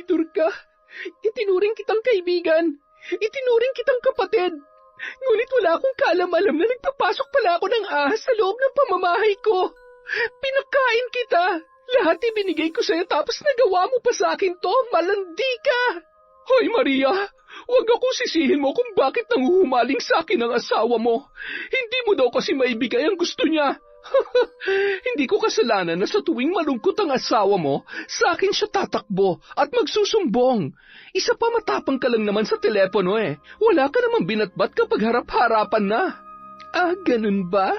tinraidor ka. Itinuring kitang kaibigan. Itinuring kitang kapatid. Ngunit wala akong kaalam-alam na nagpapasok pala ako ng ahas sa loob ng pamamahay ko. Pinakain kita. Lahat ibinigay ko sa'yo tapos nagawa mo pa sa akin to. Malandi ka. Hoy Maria, huwag akong sisihin mo kung bakit nanguhumaling sa akin ang asawa mo. Hindi mo daw kasi maibigay ang gusto niya. Hindi ko kasalanan na sa tuwing malungkot ang asawa mo, sa akin siya tatakbo at magsusumbong. Isa pa matapang ka lang naman sa telepono eh. Wala ka namang binatbat kapag harap-harapan na. Ah, ganun ba?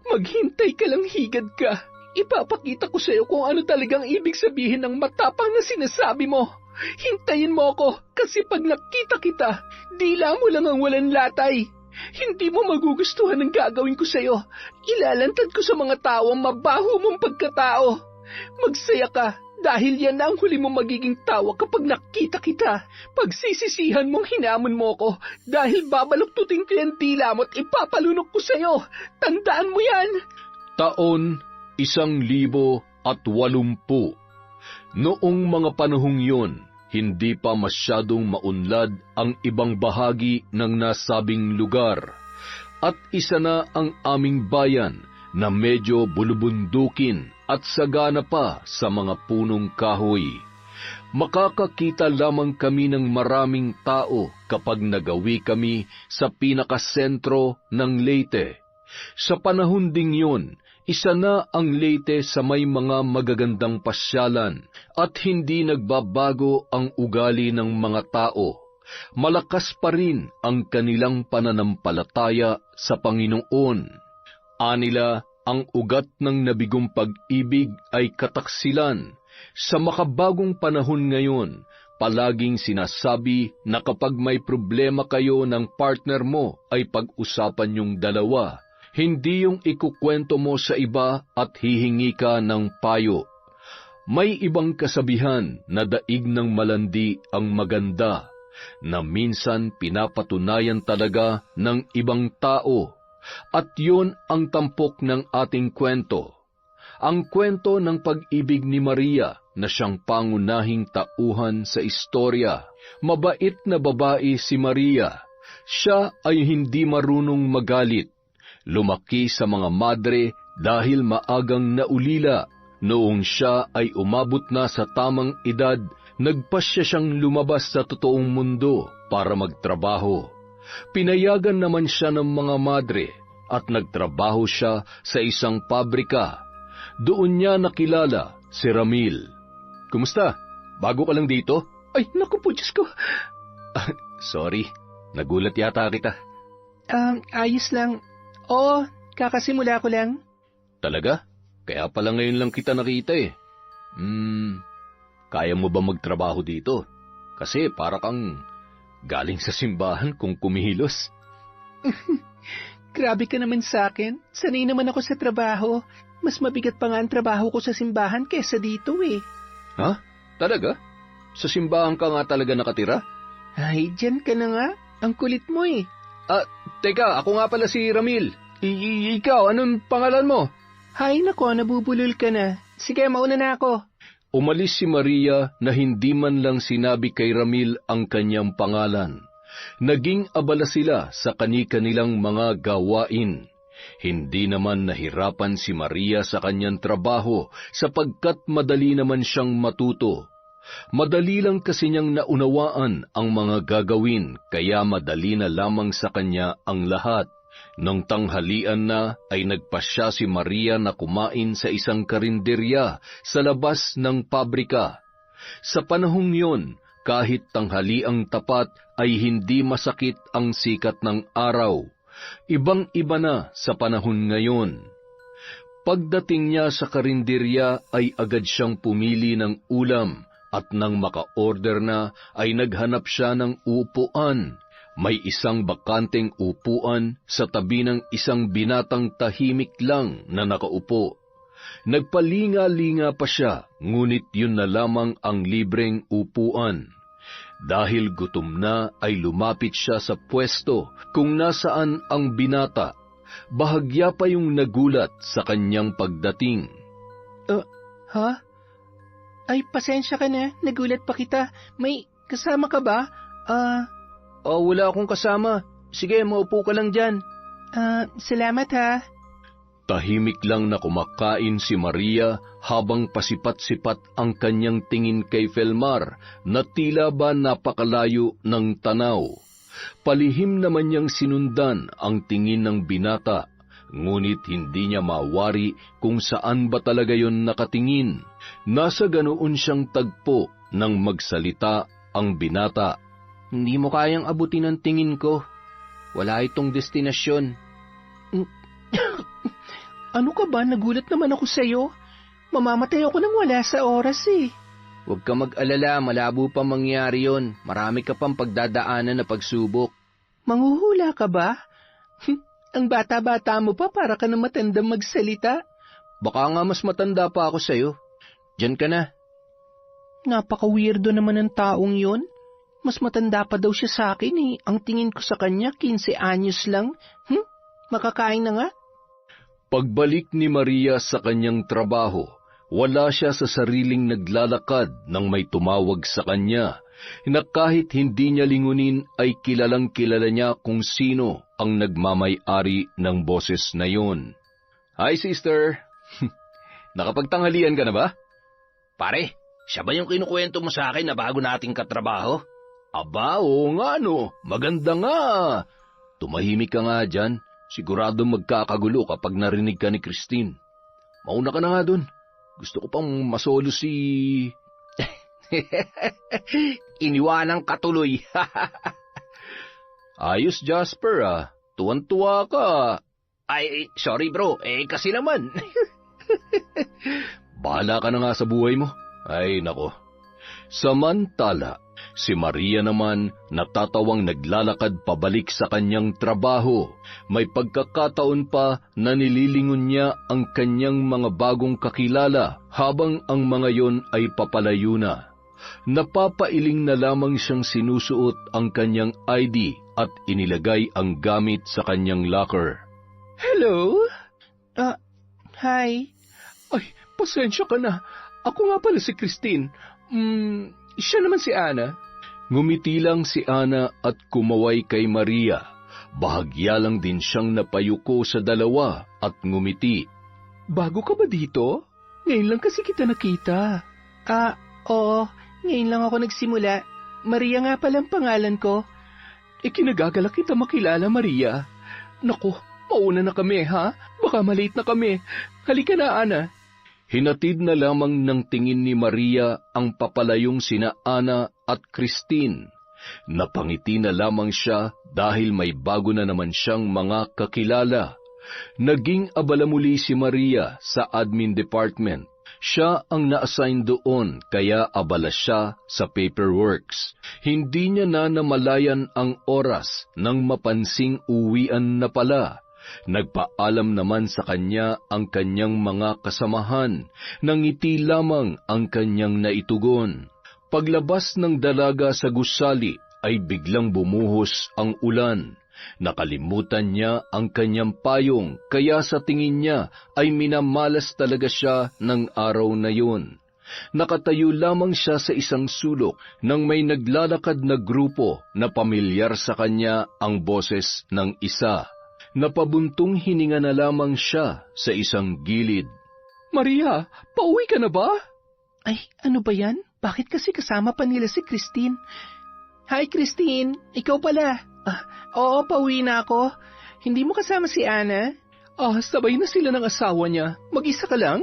Maghintay ka lang, higad ka. Ipapakita ko sa iyo kung ano talagang ibig sabihin ng matapang na sinasabi mo. Hintayin mo ako kasi pag nakita kita, dila mo lang ang walang latay. Hindi mo magugustuhan ang gagawin ko sa'yo. Ilalantad ko sa mga tao ang mabaho mong pagkatao. Magsaya ka dahil yan na ang huli mong magiging tawa kapag nakita kita. Pagsisisihan mong hinamon mo ko dahil babaluktutin ko yan dila mo at ipapalunok ko sa'yo. Tandaan mo yan. Taon 1,080. Noong mga panahong yun, hindi pa masyadong maunlad ang ibang bahagi ng nasabing lugar, at isa na ang aming bayan na medyo bulubundukin at sagana pa sa mga punong kahoy. Makakakita lamang kami ng maraming tao kapag nagawi kami sa pinakasentro ng Leyte. Sa panahon ding yun, isa na ang Leyte sa may mga magagandang pasyalan at hindi nagbabago ang ugali ng mga tao. Malakas pa rin ang kanilang pananampalataya sa Panginoon. Anila, ang ugat ng nabigong pag-ibig ay kataksilan. Sa makabagong panahon ngayon, palaging sinasabi na kapag may problema kayo ng partner mo ay pag-usapan yung dalawa. Hindi yung ikukwento mo sa iba at hihingi ka ng payo. May ibang kasabihan na daig ng malandi ang maganda, na minsan pinapatunayan talaga ng ibang tao. At yun ang tampok ng ating kwento. Ang kwento ng pag-ibig ni Maria na siyang pangunahing tauhan sa istorya. Mabait na babae si Maria. Siya ay hindi marunong magalit. Lumaki sa mga madre dahil maagang naulila. Noong siya ay umabot na sa tamang edad, nagpasya siyang lumabas sa totoong mundo para magtrabaho. Pinayagan naman siya ng mga madre at nagtrabaho siya sa isang pabrika. Doon niya nakilala si Ramil. Kumusta? Bago ka lang dito? Ay, naku po, Diyos ko. Sorry, nagulat yata kita. Ayos lang. Oo, kakasimula ko lang. Talaga? Kaya pala ngayon lang kita nakita eh. Kaya mo ba magtrabaho dito? Kasi para kang galing sa simbahan kung kumilos. Grabe ka naman sa akin. Sanay naman ako sa trabaho. Mas mabigat pa nga ang trabaho ko sa simbahan kesa dito eh. Ha? Talaga? Sa simbahan ka nga talaga nakatira? Ay, dyan ka na nga. Ang kulit mo eh. Teka, ako nga pala si Ramil. Ikaw, anong pangalan mo? Hay nako, nabubulol ka na. Sige, mauna na ako. Umalis si Maria na hindi man lang sinabi kay Ramil ang kanyang pangalan. Naging abala sila sa kani-kanilang mga gawain. Hindi naman nahirapan si Maria sa kanyang trabaho sapagkat madali naman siyang matuto. Madali lang kasi niyang naunawaan ang mga gagawin kaya madali na lamang sa kanya ang lahat. Nang tanghalian na ay nagpasya si Maria na kumain sa isang karinderya sa labas ng pabrika. Sa panahong yon, kahit tanghaliang tapat ay hindi masakit ang sikat ng araw. Ibang-iba na sa panahon ngayon. Pagdating niya sa karinderya ay agad siyang pumili ng ulam at nang maka-order na ay naghanap siya ng upuan. May isang bakanteng upuan sa tabi ng isang binatang tahimik lang na nakaupo. Nagpalinga-linga pa siya, ngunit yun na lamang ang libreng upuan. Dahil gutom na ay lumapit siya sa pwesto kung nasaan ang binata. Bahagya pa yung nagulat sa kanyang pagdating. Ha? Ay, pasensya ka na. Nagulat pa kita. May kasama ka ba? Wala akong kasama. Sige, maupo ka lang dyan. Salamat ha. Tahimik lang na kumakain si Maria habang pasipat-sipat ang kanyang tingin kay Felmar na tila ba napakalayo ng tanaw. Palihim naman niyang sinundan ang tingin ng binata, ngunit hindi niya mawari kung saan ba talaga yon nakatingin. Nasa ganoon siyang tagpo nang magsalita ang binata. Hindi mo kayang abutin ang tingin ko. Wala itong destinasyon. Ano ka ba? Nagulat naman ako sa'yo. Mamamatay ako nang wala sa oras eh. Huwag ka mag-alala, malabo pa mangyari yon. Marami ka pang pagdadaanan na pagsubok. Manghuhula ka ba? Ang bata-bata mo pa para ka na matandang magsalita. Baka nga mas matanda pa ako sa'yo. Diyan ka na. Napaka-weirdo naman ng taong yon. Mas matanda pa daw siya sa akin eh. Ang tingin ko sa kanya, 15 anyos lang. Makakain na nga. Pagbalik ni Maria sa kanyang trabaho, wala siya sa sariling naglalakad nang may tumawag sa kanya, na kahit hindi niya lingunin ay kilalang-kilala niya kung sino ang nagmamay-ari ng boses na yun. Hi, sister! Nakapagtanghalian ka na ba? Pare, siya ba yung kinukwento mo sa akin na bago nating katrabaho? Aba, oo nga no. Maganda nga. Tumahimik ka nga dyan. Sigurado magkakagulo kapag narinig ka ni Christine. Mauna ka na nga dun. Gusto ko pang masolo si... Iniwanang katuloy. Ayos, Jasper ah. Tuwan-tuwa ka. Ay, sorry bro. Kasi naman. Bahala ka na nga sa buhay mo. Ay, nako. Samantala, si Maria naman natatawang naglalakad pabalik sa kanyang trabaho. May pagkakataon pa na nililingon niya ang kanyang mga bagong kakilala habang ang mga yon ay papalayo na. Napapailing na lamang siyang sinusuot ang kanyang ID at inilagay ang gamit sa kanyang locker. Hello? Hi. Ay, pasensya ka na. Ako nga pala si Christine. Siya naman si Ana. Ngumiti lang si Ana at kumaway kay Maria. Bahagya lang din siyang napayuko sa dalawa at ngumiti. Bago ka ba dito? Ngayon lang kasi kita nakita. Oo. Ngayon lang ako nagsimula. Maria nga palang pangalan ko. Kinagagalak kita makilala, Maria. Naku, mauna na kami, ha? Baka malate na kami. Halika na, Ana. Hinatid na lamang ng tingin ni Maria ang papalayong sina Ana at Christine. Napangiti na lamang siya dahil may bago na naman siyang mga kakilala. Naging abala muli si Maria sa admin department. Siya ang na-assign doon kaya abala siya sa paperworks. Hindi niya na namalayan ang oras nang mapansing uwian na pala. Nagpaalam naman sa kanya ang kanyang mga kasamahan, nangiti lamang ang kanyang naitugon. Paglabas ng dalaga sa gusali ay biglang bumuhos ang ulan. Nakalimutan niya ang kanyang payong kaya sa tingin niya ay minamalas talaga siya ng araw na yun. Nakatayo lamang siya sa isang sulok nang may naglalakad na grupo na pamilyar sa kanya ang boses ng isa. Napabuntong hininga na lamang siya sa isang gilid. Maria, pauwi ka na ba? Ay, ano ba yan? Bakit kasi kasama pa nila si Christine? Hi, Christine. Ikaw pala. Oo, pauwi na ako. Hindi mo kasama si Ana? Sabay na sila ng asawa niya. Mag-isa ka lang?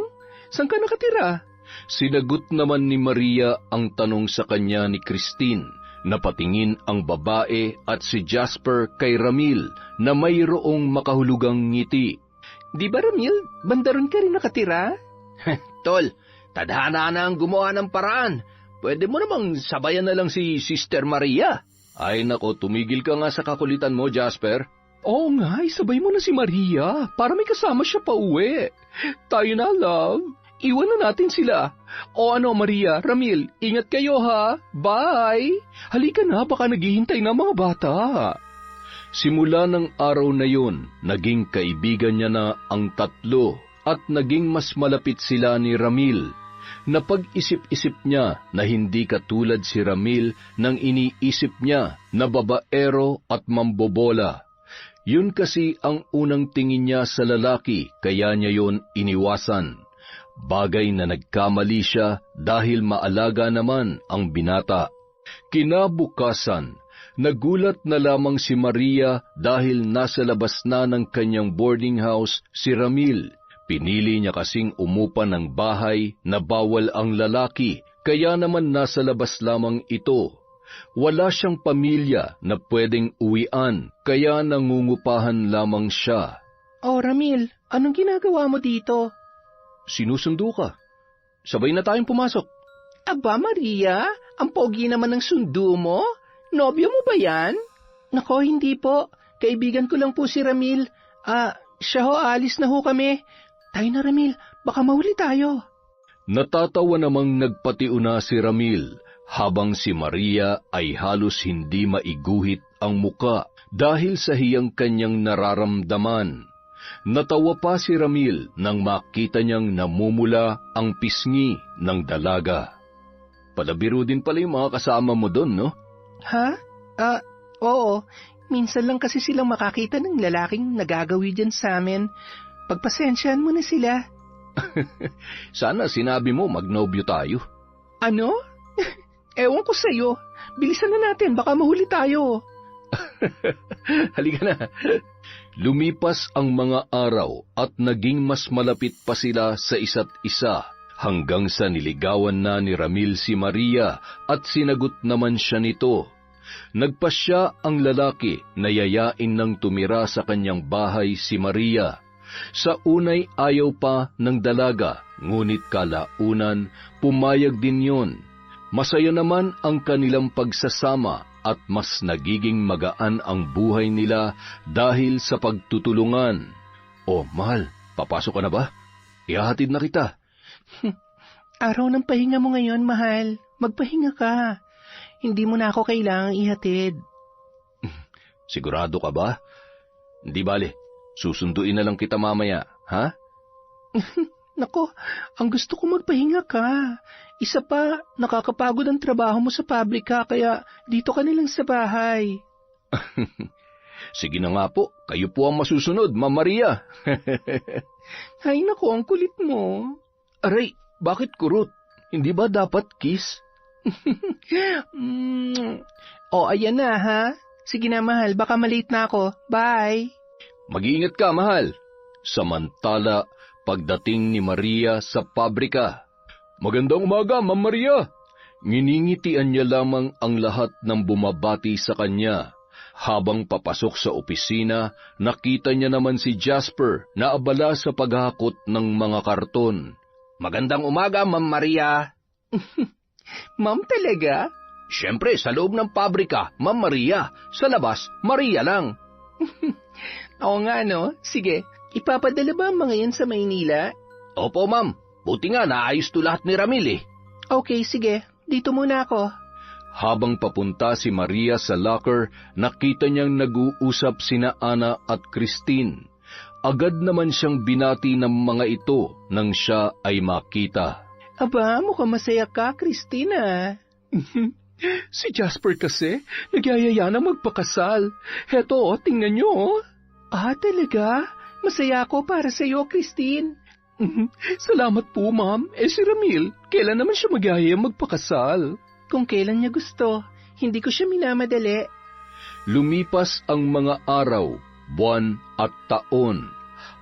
Saan ka nakatira? Sinagot naman ni Maria ang tanong sa kanya ni Christine. Napatingin ang babae at si Jasper kay Ramil na mayroong makahulugang ngiti. Di ba, Ramil? Bandaron ka rin nakatira? Tol, tadhana na ang gumawa ng paraan. Pwede mo namang sabayan na lang si Sister Maria. Ay nako, tumigil ka nga sa kakulitan mo, Jasper. Oo nga, isabay mo na si Maria para may kasama siya pa uwi. Tayo na, love. Iwan na natin sila. O ano, Maria, Ramil, ingat kayo ha. Bye! Halika na, baka naghihintay na mga bata. Simula ng araw na yun, naging kaibigan niya na ang tatlo at naging mas malapit sila ni Ramil. Napag-isip-isip niya na hindi katulad si Ramil nang iniisip niya na babaero at mambobola. Yun kasi ang unang tingin niya sa lalaki, kaya niya yun iniwasan. Bagay na nagkamali siya dahil maalaga naman ang binata. Kinabukasan, nagulat na lamang si Maria dahil nasa labas na ng kanyang boarding house si Ramil. Pinili niya kasing umupa ng bahay na bawal ang lalaki, kaya naman nasa labas lamang ito. Wala siyang pamilya na pwedeng uwian, kaya nangungupahan lamang siya. Oh, Ramil, anong ginagawa mo dito? Sinusundo ka. Sabay na tayong pumasok. Aba, Maria, ang pogi naman ng sundo mo? Nobyo mo ba yan? Nako, hindi po. Kaibigan ko lang po si Ramil. Siya ho, alis na ho kami. Tayo na, Ramil, baka mahuli tayo. Natatawa namang nagpatiuna si Ramil, habang si Maria ay halos hindi maiguhit ang muka dahil sa hiyang kanyang nararamdaman. Natawa pa si Ramil nang makita niyang namumula ang pisngi ng dalaga. Palabiro din pala yung mga kasama mo doon, no? Ha? Oo. Minsan lang kasi silang makakita ng lalaking nagagawi dyan sa amin. Pagpasensyahan mo na sila. Sana sinabi mo magnobyo tayo. Ano? Ewan ko sa'yo. Bilisan na natin, baka mahuli tayo. Halika na. Lumipas ang mga araw at naging mas malapit pa sila sa isa't isa hanggang sa niligawan na ni Ramil si Maria at sinagot naman siya nito. Nagpasya ang lalaki na yayain ng tumira sa kanyang bahay si Maria. Sa unay ayaw pa ng dalaga, ngunit kalaunan pumayag din yon. Masaya naman ang kanilang pagsasama at mas nagiging magaan ang buhay nila dahil sa pagtutulungan. Oh, mahal, papasok ka na ba? Ihahatid na kita. Araw ng pahinga mo ngayon, mahal. Magpahinga ka. Hindi mo na ako kailangang ihatid. Sigurado ka ba? Hindi bale, susunduin na lang kita mamaya, ha? Nako, ang gusto ko magpahinga ka. Isa pa, nakakapagod ang trabaho mo sa pabrika, kaya dito ka nilang sa bahay. Sige na nga po, kayo po ang masusunod, Ma'am Maria. Ay nako, ang kulit mo. Aray, bakit kurot? Hindi ba dapat kiss? Ayan na ha. Sige na mahal, baka malate na ako. Bye. Mag-iingat ka, mahal. Samantala, pagdating ni Maria sa pabrika, "Magandang umaga, Ma'am Maria." Nginingitian niya lamang ang lahat ng bumabati sa kanya. Habang papasok sa opisina, nakita niya naman si Jasper na abala sa paghakot ng mga karton. Magandang umaga, Ma'am Maria. Ma'am talaga? Siyempre, sa loob ng pabrika, Ma'am Maria. Sa labas, Maria lang. Oo nga no, sige. Ipapadala ba ang mga yan sa Maynila? Opo, Ma'am. Buti nga, naayos to lahat ni Ramil eh. Okay, sige. Dito muna ako. Habang papunta si Maria sa locker, nakita niyang nag-uusap sina Ana at Christine. Agad naman siyang binati ng mga ito nang siya ay makita. Aba, mukhang masaya ka, Christina. Si Jasper kasi, nagyayaya na magpakasal. Heto, tingnan niyo. Talaga? Masaya ako para sa iyo, Christine. Salamat po, ma'am. Si Ramil, kailan naman siya magyayaya magpakasal? Kung kailan niya gusto, hindi ko siya minamadali. Lumipas ang mga araw, buwan at taon.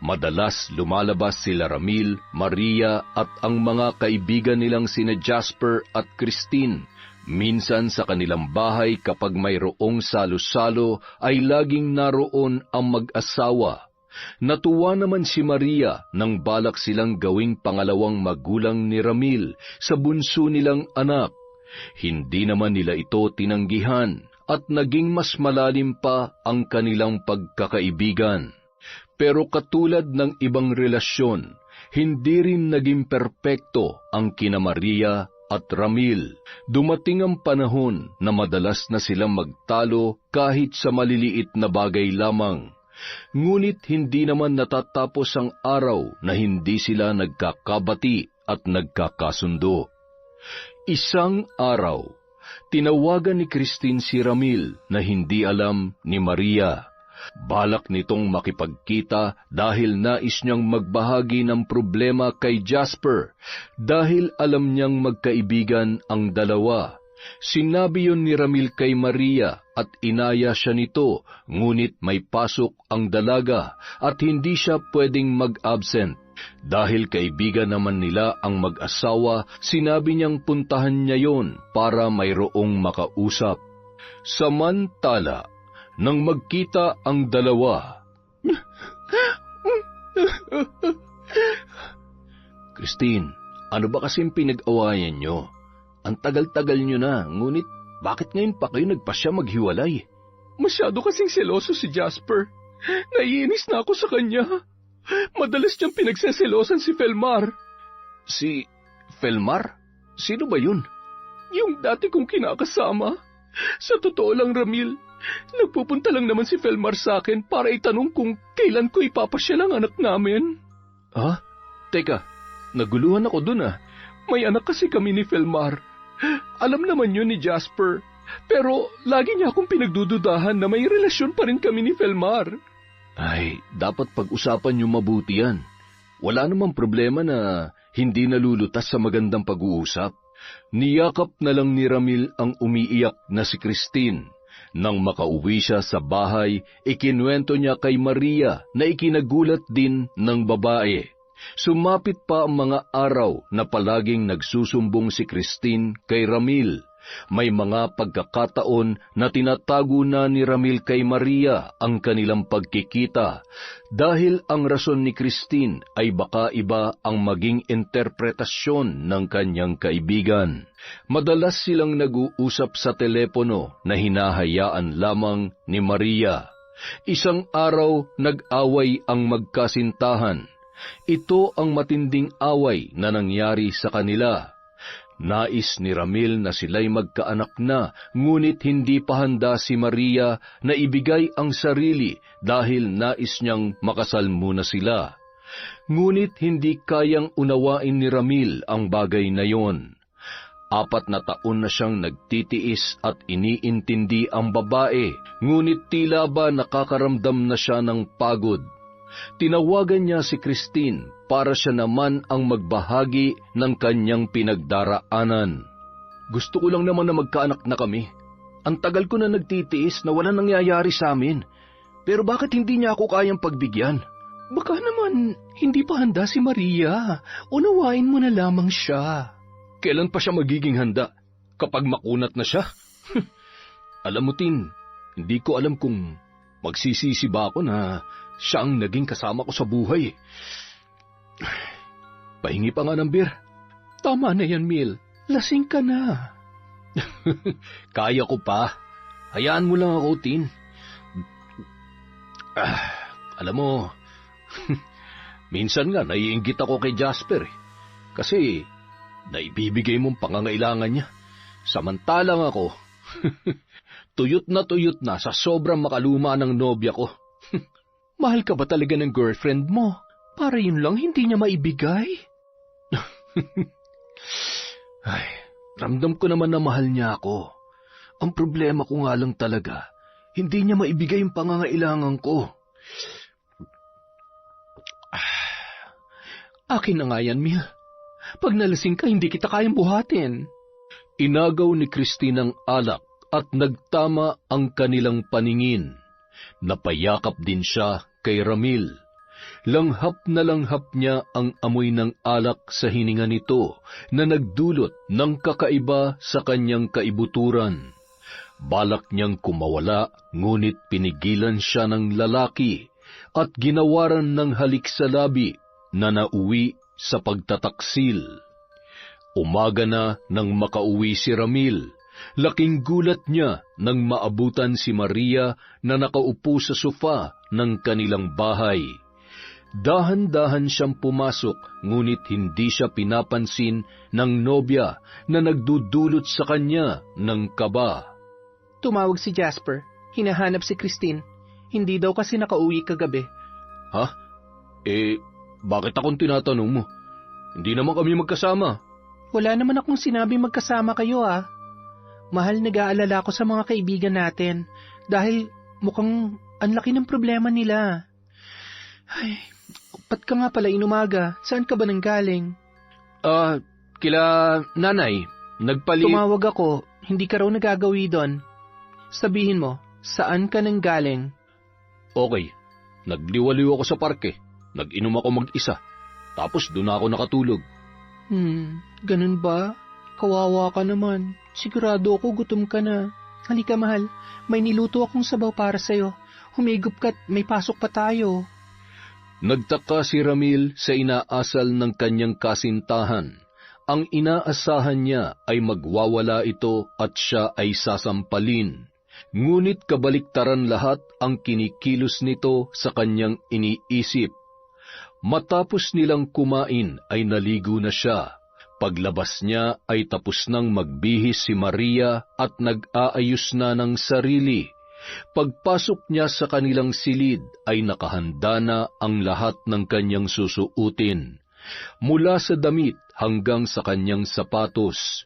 Madalas lumalabas sila Ramil, Maria at ang mga kaibigan nilang sina Jasper at Christine. Minsan sa kanilang bahay kapag mayroong salo-salo ay laging naroon ang mag-asawa. Natuwa naman si Maria nang balak silang gawing pangalawang magulang ni Ramil sa bunso nilang anak. Hindi naman nila ito tinanggihan at naging mas malalim pa ang kanilang pagkakaibigan. Pero katulad ng ibang relasyon, hindi rin naging perpekto ang kina Maria at Ramil. Dumating ang panahon na madalas na silang magtalo kahit sa maliliit na bagay lamang. Ngunit hindi naman natatapos ang araw na hindi sila nagkakabati at nagkakasundo. Isang araw, tinawagan ni Christine si Ramil na hindi alam ni Maria. Balak nitong makipagkita dahil nais niyang magbahagi ng problema kay Jasper dahil alam niyang magkaibigan ang dalawa. Sinabi yon ni Ramil kay Maria at inaya siya nito, ngunit may pasok ang dalaga at hindi siya pwedeng mag-absent. Dahil kaibigan naman nila ang mag-asawa, sinabi niyang puntahan niya yon para mayroong makausap. Samantala, nang magkita ang dalawa, Christine, ano ba kasing pinag-awayan niyo? Ang tagal-tagal niyo na, ngunit bakit ngayon pa kayo nagpasya maghiwalay? Masyado kasing seloso si Jasper. Naiinis na ako sa kanya. Madalas niyang pinagseselosan si Felmar. Si Felmar? Sino ba yun? Yung dati kong kinakasama. Sa totoo lang, Ramil, nagpupunta lang naman si Felmar sa akin para itanong kung kailan ko ipapasyal ang anak namin. Ha? Teka, naguluhan ako dun ah. May anak kasi kami ni Felmar. Alam naman yun ni Jasper. Pero lagi niya akong pinagdududahan na may relasyon pa rin kami ni Felmar. Ay, dapat pag-usapan niyo mabuti yan. Wala namang problema na hindi nalulutas sa magandang pag-uusap. Niyakap na lang ni Ramil ang umiiyak na si Christine. Nang makauwi siya sa bahay, ikinuwento niya kay Maria na ikinagulat din ng babae. Sumapit pa ang mga araw na palaging nagsusumbong si Christine kay Ramil. May mga pagkakataon na tinatago na ni Ramil kay Maria ang kanilang pagkikita dahil ang rason ni Christine ay baka iba ang maging interpretasyon ng kanyang kaibigan. Madalas silang nag-uusap sa telepono na hinahayaan lamang ni Maria. Isang araw nag-away ang magkasintahan. Ito ang matinding away na nangyari sa kanila. Nais ni Ramil na sila'y magkaanak na, ngunit hindi pa handa si Maria na ibigay ang sarili dahil nais niyang makasal muna sila. Ngunit hindi kayang unawain ni Ramil ang bagay na yon. 4 na taon na siyang nagtitiis at iniintindi ang babae, ngunit tila ba nakakaramdam na siya ng pagod. Tinawagan niya si Christine para siya naman ang magbahagi ng kanyang pinagdaraanan. Gusto ko lang naman na magkaanak na kami. Ang tagal ko na nagtitiis na wala nangyayari sa amin. Pero bakit hindi niya ako kayang pagbigyan? Baka naman hindi pa handa si Maria. Unawain mo na lamang siya. Kailan pa siya magiging handa? Kapag makunat na siya? Alam mo, Tin, hindi ko alam kung magsisisi ba ako na siya ang naging kasama ko sa buhay. Pahingi pa nga ng beer. Tama na yan, Mil. Lasing ka na. Kaya ko pa. Hayaan mo lang ako, Tin. Alam mo, minsan nga naiinggit ako kay Jasper. Kasi naibibigay mong pangangailangan niya. Samantalang ako, tuyot na sa sobrang makaluma ng nobya ko. Mahal ka ba talaga ng girlfriend mo? Para yun lang hindi niya maibigay? Ay, ramdam ko naman na mahal niya ako. Ang problema ko nga lang talaga, hindi niya maibigay yung pangangailangan ko. Akin na nga yan, Mil. Pag nalasing ka, hindi kita kayang buhatin. Inagaw ni Christine ang alak at nagtama ang kanilang paningin. Napayakap din siya kay Ramil. Langhap na langhap niya ang amoy ng alak sa hininga nito na nagdulot ng kakaiba sa kanyang kaibuturan. Balak niyang kumawala, ngunit pinigilan siya ng lalaki at ginawaran ng halik sa labi na nauwi sa pagtataksil. Umaga na nang makauwi si Ramil. Laking gulat niya nang maabutan si Maria na nakaupo sa sofa ng kanilang bahay. Dahan-dahan siyang pumasok, ngunit hindi siya pinapansin ng nobya na nagdudulot sa kanya ng kaba. Tumawag si Jasper. Hinahanap si Christine. Hindi daw kasi nakauwi kagabi. Ha? Bakit akong tinatanong mo? Hindi naman kami magkasama. Wala naman akong sinabi magkasama kayo ah. Mahal, nag-aalala ko sa mga kaibigan natin dahil mukhang ang laki ng problema nila. Ay, ba't ka nga pala inumaga? Saan ka ba nanggaling? Kila nanay. Tumawag ako, hindi ka raw nagagawi doon. Sabihin mo, saan ka nanggaling? Okay, nagliwaliw ako sa parke. Nag-inom ako mag-isa. Tapos doon ako nakatulog. Ganun ba? Kawawa ka naman. Sigurado ako gutom ka na. Halika mahal, may niluto akong sabaw para sa'yo. Humigop ka't may pasok pa tayo. Nagtaka si Ramil sa inaasal ng kanyang kasintahan. Ang inaasahan niya ay magwawala ito at siya ay sasampalin. Ngunit kabaliktaran lahat ang kinikilos nito sa kanyang iniisip. Matapos nilang kumain ay naligo na siya. Paglabas niya ay tapos nang magbihis si Maria at nag-aayos na ng sarili. Pagpasok niya sa kanilang silid ay nakahanda na ang lahat ng kanyang susuutin, mula sa damit hanggang sa kanyang sapatos.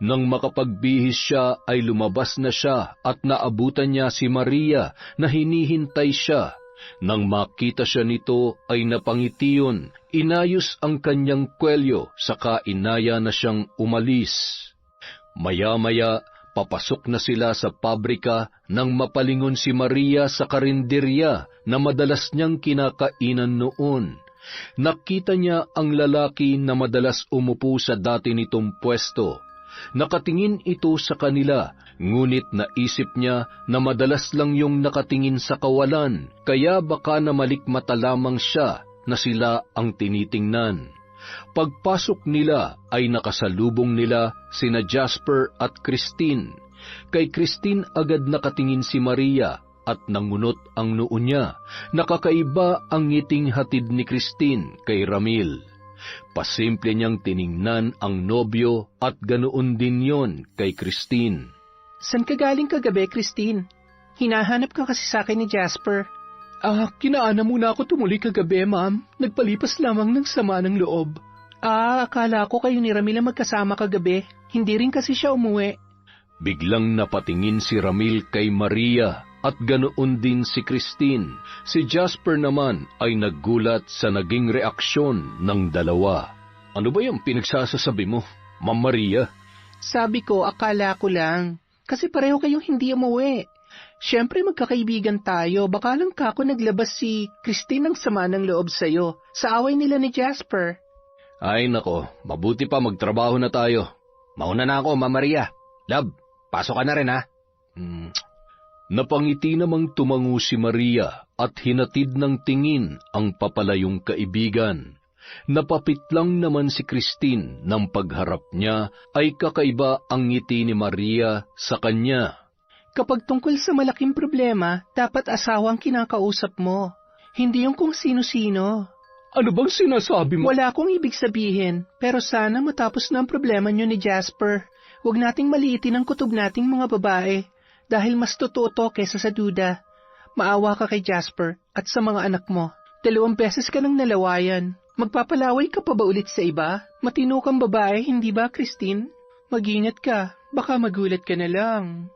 Nang makapagbihis siya ay lumabas na siya at naabutan niya si Maria na hinihintay siya. Nang makita siya nito ay napangitiyon, inayos ang kanyang kwelyo saka inaya na siyang umalis. Maya-maya, papasok na sila sa pabrika nang mapalingon si Maria sa karinderya na madalas niyang kinakainan noon. Nakita niya ang lalaki na madalas umupo sa dati nitong pwesto. Nakatingin ito sa kanila, ngunit naisip niya na madalas lang yung nakatingin sa kawalan, kaya baka namalikmata lamang siya na sila ang tinitingnan. Pagpasok nila ay nakasalubong nila sina Jasper at Christine. Kay Christine agad nakatingin si Maria at nangunot ang noo niya. Nakakaiba ang ngiting hatid ni Christine kay Ramil. Pasimple niyang tiningnan ang nobyo at ganoon din yon kay Christine. San ka galing kagabi, Christine? Hinahanap ka kasi sa akin ni Jasper. Kinaana muna ako tumuli kagabi, ma'am. Nagpalipas lamang ng sama ng loob. Akala ko kayo ni Ramil ang magkasama kagabi. Hindi rin kasi siya umuwi. Biglang napatingin si Ramil kay Maria at ganoon din si Christine. Si Jasper naman ay naggulat sa naging reaksyon ng dalawa. Ano ba yung pinagsasasabi mo, Ma'am Maria? Sabi ko, akala ko lang. Kasi pareho kayong hindi umuwi. Siyempre magkakaibigan tayo. Baka lang kako naglabas si Christine ng sama ng loob sa'yo sa away nila ni Jasper. Ay nako, mabuti pa magtrabaho na tayo. Mauna na ako, Ma'am Maria. Love, pasok ka na rin ha. Napangiti namang tumango si Maria at hinatid ng tingin ang papalayong kaibigan. Napapit lang naman si Christine nang pagharap niya ay kakaiba ang ngiti ni Maria sa kanya. Kapag tungkol sa malaking problema, dapat asawa ang kinakausap mo. Hindi yung kung sino-sino. Ano bang sinasabi mo? Wala akong ibig sabihin, pero sana matapos na ang problema niyo ni Jasper. Huwag nating maliitin ang kutob nating mga babae, dahil mas totoo to kesa sa duda. Maawa ka kay Jasper at sa mga anak mo. 2 beses ka nang nalawayan. Magpapalaway ka pa ba ulit sa iba? Matino kang babae, hindi ba, Christine? Mag-ingat ka, baka magulat ka na lang.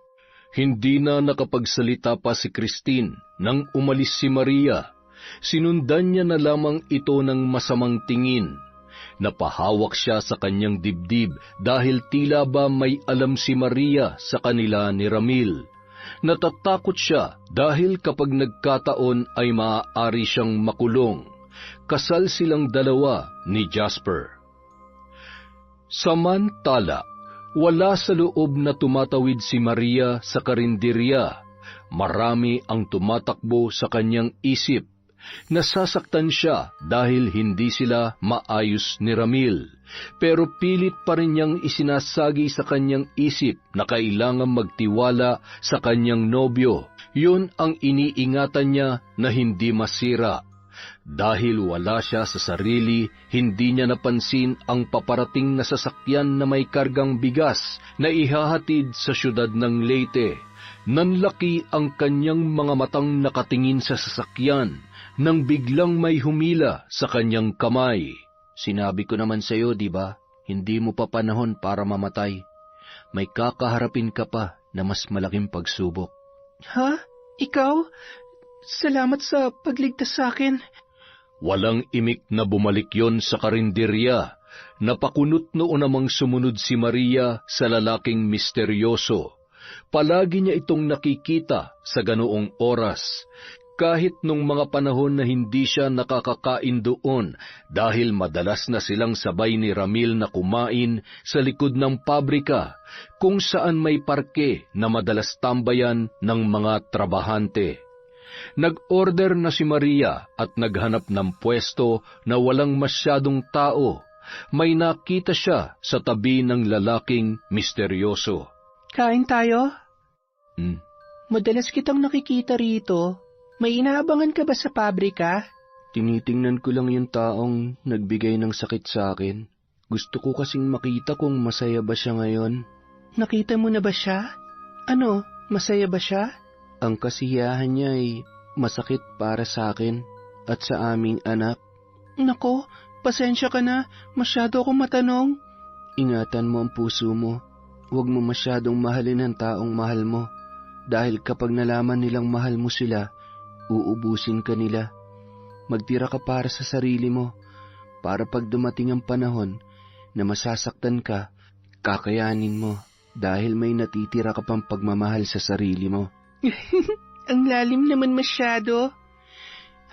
Hindi na nakapagsalita pa si Christine nang umalis si Maria. Sinundan niya na lamang ito ng masamang tingin. Napahawak siya sa kanyang dibdib dahil tila ba may alam si Maria sa kanila ni Ramil. Natatakot siya dahil kapag nagkataon ay maaari siyang makulong. Kasal silang dalawa ni Jasper. Samantala, wala sa loob na tumatawid si Maria sa karinderya. Marami ang tumatakbo sa kanyang isip. Nasasaktan siya dahil hindi sila maayos ni Ramil, pero pilit pa rin niyang isinasagi sa kanyang isip na kailangan magtiwala sa kanyang nobyo. Yun ang iniingatan niya na hindi masira. Dahil wala siya sa sarili, hindi niya napansin ang paparating na sasakyan na may kargang bigas na ihahatid sa syudad ng Leyte. Nanlaki ang kanyang mga matang nakatingin sa sasakyan nang biglang may humila sa kanyang kamay. Sinabi ko naman sa'yo, di ba? Hindi mo pa panahon para mamatay. May kakaharapin ka pa na mas malaking pagsubok. Ha? Ikaw? Salamat sa pagligtas sa akin. Walang imik na bumalik yon sa karinderya. Napakunot noon namang sumunod si Maria sa lalaking misteryoso. Palagi niya itong nakikita sa ganoong oras, kahit nung mga panahon na hindi siya nakakakain doon dahil madalas na silang sabay ni Ramil na kumain sa likod ng pabrika kung saan may parke na madalas tambayan ng mga trabahante. Nag-order na si Maria at naghanap ng pwesto na walang masyadong tao. May nakita siya sa tabi ng lalaking misteryoso. Kain tayo? Hmm. Madalas kitang nakikita rito. May inaabangan ka ba sa pabrika? Tinitingnan ko lang yung taong nagbigay ng sakit sa akin. Gusto ko kasing makita kung masaya ba siya ngayon. Nakita mo na ba siya? Ano, masaya ba siya? Ang kasiyahan niya ay masakit para sa akin at sa aming anak. Nako, pasensya ka na. Masyado akong matanong. Ingatan mo ang puso mo. Huwag mo masyadong mahalin ang taong mahal mo. Dahil kapag nalaman nilang mahal mo sila, uubusin ka nila. Magtira ka para sa sarili mo, para pag dumating ang panahon na masasaktan ka, kakayanin mo dahil may natitira ka pang pagmamahal sa sarili mo. Ang lalim naman masyado.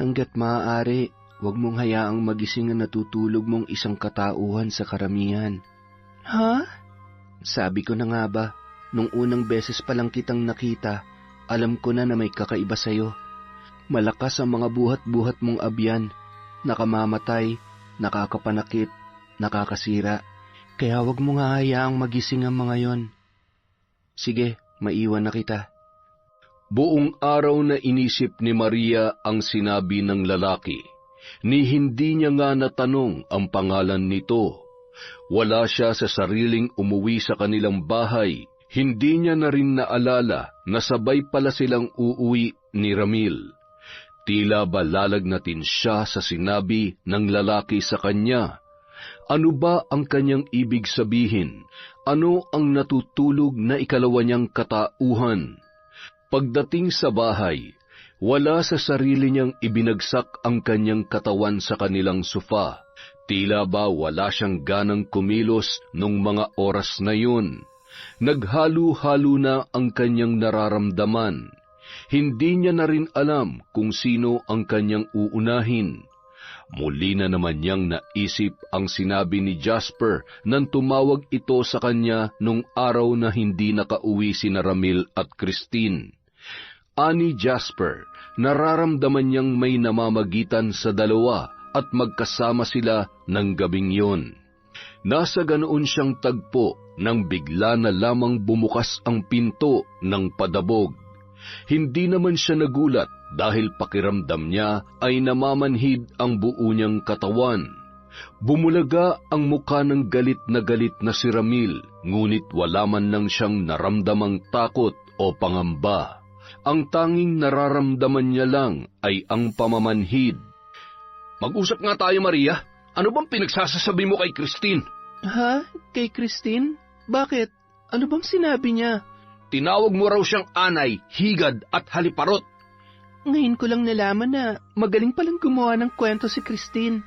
Hanggat maaari, huwag mong hayaang magising ang natutulog mong isang katauhan sa karamihan. Ha? Sabi ko na nga ba, nung unang beses pa lang kitang nakita, alam ko na may kakaiba sa'yo. Malakas ang mga buhat-buhat mong abyan, nakamamatay, nakakapanakit, nakakasira. Kaya wag mo nga hayaang magising ang mga yon. Sige, maiwan na kita. Buong araw na inisip ni Maria ang sinabi ng lalaki, ni hindi niya nga natanong ang pangalan nito. Wala siya sa sariling umuwi sa kanilang bahay. Hindi niya na rin naalala na sabay pala silang uuwi ni Ramil. Tila ba lalagnatin siya sa sinabi ng lalaki sa kanya. Ano ba ang kanyang ibig sabihin? Ano ang natutulog na ikalawa niyang katauhan? Pagdating sa bahay, wala sa sarili niyang ibinagsak ang kanyang katawan sa kanilang sofa. Tila ba wala siyang ganang kumilos nung mga oras na yun. Naghalo-halo na ang kanyang nararamdaman. Hindi niya na rin alam kung sino ang kanyang uunahin. Muli na naman niyang naisip ang sinabi ni Jasper nang tumawag ito sa kanya nung araw na hindi nakauwi sina Ramil at Christine. Ani Jasper, nararamdaman niyang may namamagitan sa dalawa at magkasama sila ng gabing yon. Nasa ganoon siyang tagpo nang bigla na lamang bumukas ang pinto ng padabog. Hindi naman siya nagulat dahil pakiramdam niya ay namamanhid ang buo niyang katawan. Bumulaga ang mukha ng galit na si Ramil, ngunit wala man lang siyang naramdamang takot o pangamba. Ang tanging nararamdaman niya lang ay ang pamamanhid. Mag-usap nga tayo, Maria. Ano bang pinagsasasabi mo kay Christine? Ha? Kay Christine? Bakit? Ano bang sinabi niya? Tinawag mo raw siyang anay, higad at haliparot. Ngayon ko lang nalaman na magaling palang gumawa ng kwento si Christine.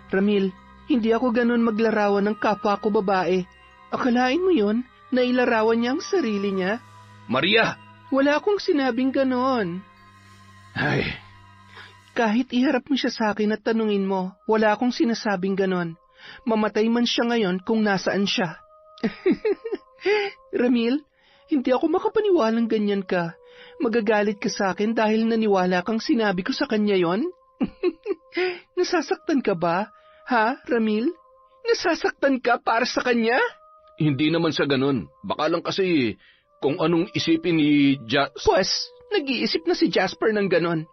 Ramil, hindi ako ganun maglarawan ng kapwa ko babae. Akalain mo yon na ilarawan niya ang sarili niya? Maria! Wala akong sinabing ganon. Ay... Kahit iharap mo siya sa akin at tanungin mo, wala akong sinasabing ganon. Mamatay man siya ngayon kung nasaan siya. Ramil, hindi ako makapaniwalang ganyan ka. Magagalit ka sa akin dahil naniwala kang sinabi ko sa kanya yon? Nasasaktan ka ba? Ha, Ramil? Nasasaktan ka para sa kanya? Hindi naman sa ganun. Baka lang kasi kung anong isipin ni Pues, nag-iisip na si Jasper ng ganon.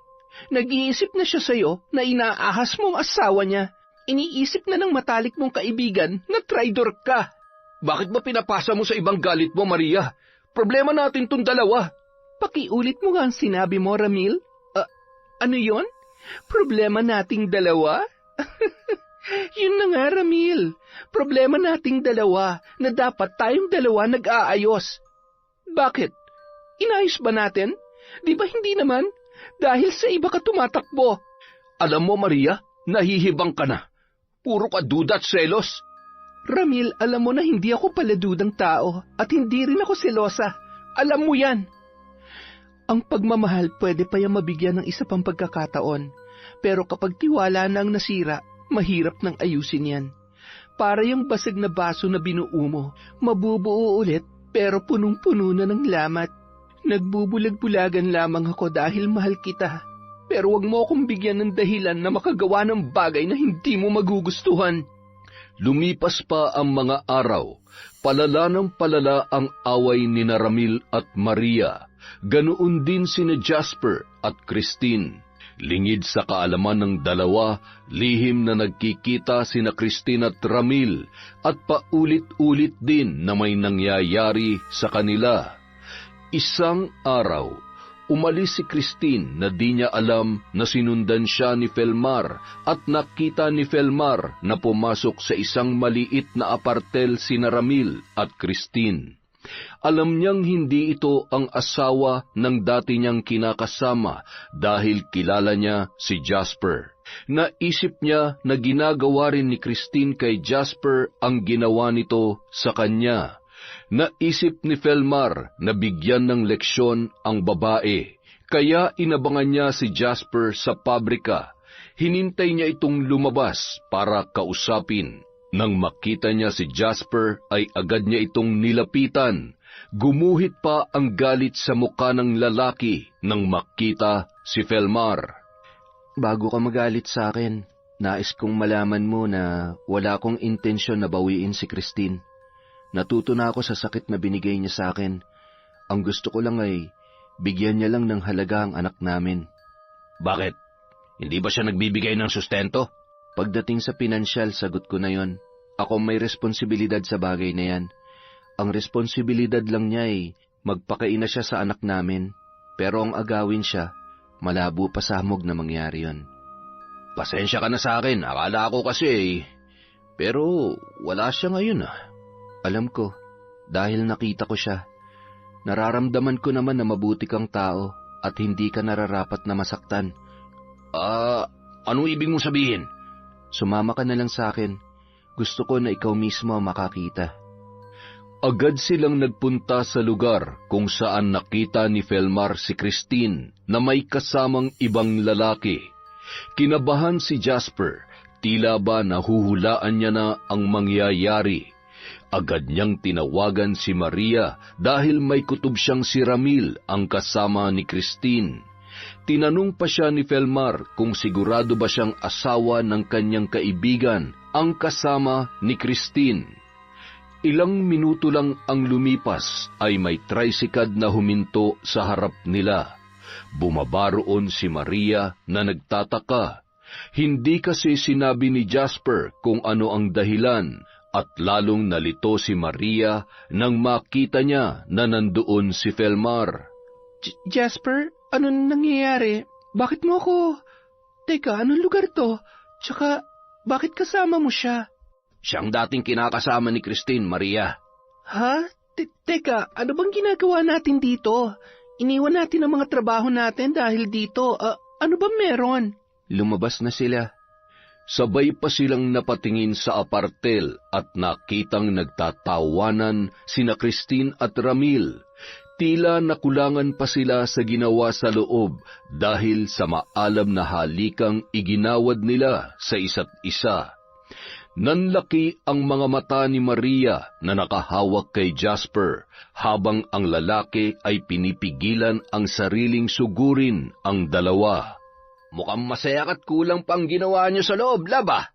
Nag-iisip na siya sa'yo na inaahas mong asawa niya. Iniisip na ng matalik mong kaibigan na traidor ka. Bakit ba pinapasa mo sa ibang galit mo, Maria? Problema natin tong dalawa. Pakiulit mo nga ang sinabi mo, Ramil. Ano yon? Problema nating dalawa? Yun na nga, Ramil. Problema nating dalawa na dapat tayong dalawa nag-aayos. Bakit? Inayos ba natin? Di ba hindi naman? Dahil sa iba ka tumatakbo. Alam mo, Maria, nahihibang ka na. Puro ka duda at selos. Ramil, alam mo na hindi ako paladudang tao at hindi rin ako selosa. Alam mo yan. Ang pagmamahal pwede pa yung mabigyan ng isa pang pagkakataon. Pero kapag tiwala na ang nasira, mahirap nang ayusin yan. Para yung basag na baso na binuo mo, mabubuo ulit pero punong-puno na ng lamat. Nagbubulag-bulagan lamang ako dahil mahal kita. Pero wag mo akong bigyan ng dahilan na makagawa ng bagay na hindi mo magugustuhan. Lumipas pa ang mga araw. Palala ng palala ang away ni Ramil at Maria. Ganoon din sina Jasper at Christine. Lingid sa kaalaman ng dalawa, lihim na nagkikita sina Christine at Ramil at paulit-ulit din na may nangyayari sa kanila. Isang araw, umalis si Christine na di niya alam na sinundan siya ni Felmar at nakita ni Felmar na pumasok sa isang maliit na apartel sina Ramil at Christine. Alam niyang hindi ito ang asawa ng dati niyang kinakasama dahil kilala niya si Jasper. Naisip niya na ginagawa rin ni Christine kay Jasper ang ginawa nito sa kanya. Naisip ni Felmar na bigyan ng leksyon ang babae, kaya inabangan niya si Jasper sa pabrika. Hinintay niya itong lumabas para kausapin. Nang makita niya si Jasper ay agad niya itong nilapitan. Gumuhit pa ang galit sa mukha ng lalaki nang makita si Felmar. Bago ka magalit sa akin, nais kong malaman mo na wala akong intensyon na bawiin si Christine. Natuto na ako sa sakit na binigay niya sa akin. Ang gusto ko lang ay bigyan niya lang ng halaga ang anak namin. Bakit? Hindi ba siya nagbibigay ng sustento? Pagdating sa pinansyal, sagot ko na yon. Ako may responsibilidad sa bagay na yan. Ang responsibilidad lang niya ay magpakaina siya sa anak namin. Pero ang agawin siya, malabo pa sa hamog na mangyari yon. Pasensya ka na sa akin, akala ko kasi Pero wala siya ngayon Alam ko, dahil nakita ko siya. Nararamdaman ko naman na mabuti kang tao at hindi ka nararapat na masaktan. Anong ibig mong sabihin? Sumama ka na lang sa akin. Gusto ko na ikaw mismo ang makakita. Agad silang nagpunta sa lugar kung saan nakita ni Felmar si Christine na may kasamang ibang lalaki. Kinabahan si Jasper, tila ba nahuhulaan niya na ang mangyayari. Agad niyang tinawagan si Maria dahil may kutob siyang si Ramil ang kasama ni Christine. Tinanong pa siya ni Felmar kung sigurado ba siyang asawa ng kanyang kaibigan ang kasama ni Christine. Ilang minuto lang ang lumipas ay may tricycad na huminto sa harap nila. Bumaba roon si Maria na nagtataka. Hindi kasi sinabi ni Jasper kung ano ang dahilan at lalong nalito si Maria nang makita niya na nandoon si Felmar. Jasper, ano nangyayari? Bakit mo ako? Teka, anong lugar to? Tsaka, bakit kasama mo siya? Siyang dating kinakasama ni Christine, Maria. Ha? Teka, ano bang ginagawa natin dito? Iniwan natin ang mga trabaho natin dahil dito. Ano ba meron? Lumabas na sila. Sabay pa silang napatingin sa apartel at nakitang nagtatawanan sina Christine at Ramil. Tila nakulangan pa sila sa ginawa sa loob dahil sa maalam na halikang iginawad nila sa isa't isa. Nanlaki ang mga mata ni Maria na nakahawak kay Jasper habang ang lalaki ay pinipigilan ang sariling sugurin ang dalawa. Mukhang masaya at kulang pang ginawa niyo sa loob, laba.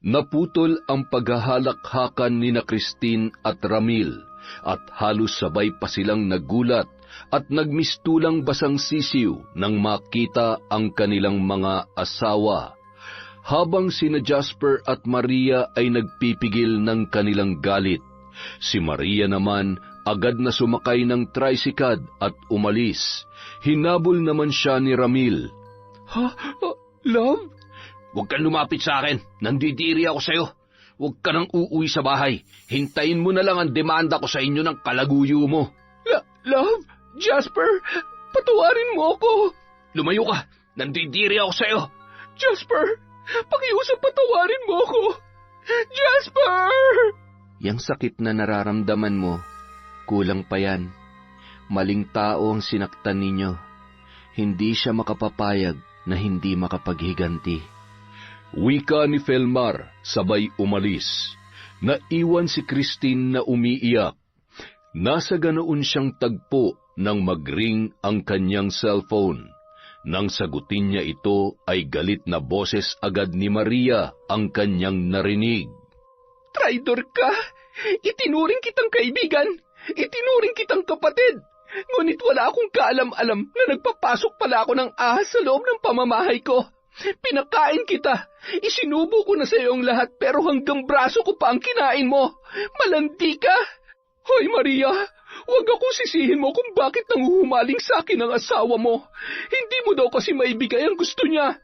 Naputol ang paghahalakhakan ni na Christine at Ramil at halos sabay pa silang nagulat at nagmistulang basang sisiw nang makita ang kanilang mga asawa. Habang sina Jasper at Maria ay nagpipigil ng kanilang galit, si Maria naman agad na sumakay ng tricycad at umalis. Hinabol naman siya ni Ramil. Love? Huwag kang lumapit sa akin. Nandidiri ako sa'yo. Huwag ka nang uuwi sa bahay. Hintayin mo na lang ang demanda ko sa inyo ng kalaguyo mo. Love, Jasper, patawarin mo ako. Lumayo ka. Nandidiri ako sa'yo. Jasper, pakiusap patawarin mo ako. Jasper! Yang sakit na nararamdaman mo, kulang pa yan. Maling tao ang sinaktan ninyo. Hindi siya makapapayag na hindi makapaghiganti. Wika ni Felmar, sabay umalis. Naiwan si Christine na umiiyak. Nasa ganoon siyang tagpo nang mag-ring ang kanyang cellphone. Nang sagutin niya ito ay galit na boses agad ni Maria ang kanyang narinig. Traidor ka! Itinuring kitang kaibigan! Itinuring kitang kapatid! Ngunit wala akong kaalam-alam na nagpapasok pala ako ng ahas sa loob ng pamamahay ko. Pinakain kita. Isinubo ko na sa iyo ang lahat pero hanggang braso ko pa ang kinain mo. Malandi ka! Hoy Maria, huwag akong sisihin mo kung bakit nanguhumaling sa akin ang asawa mo. Hindi mo daw kasi maibigay ang gusto niya.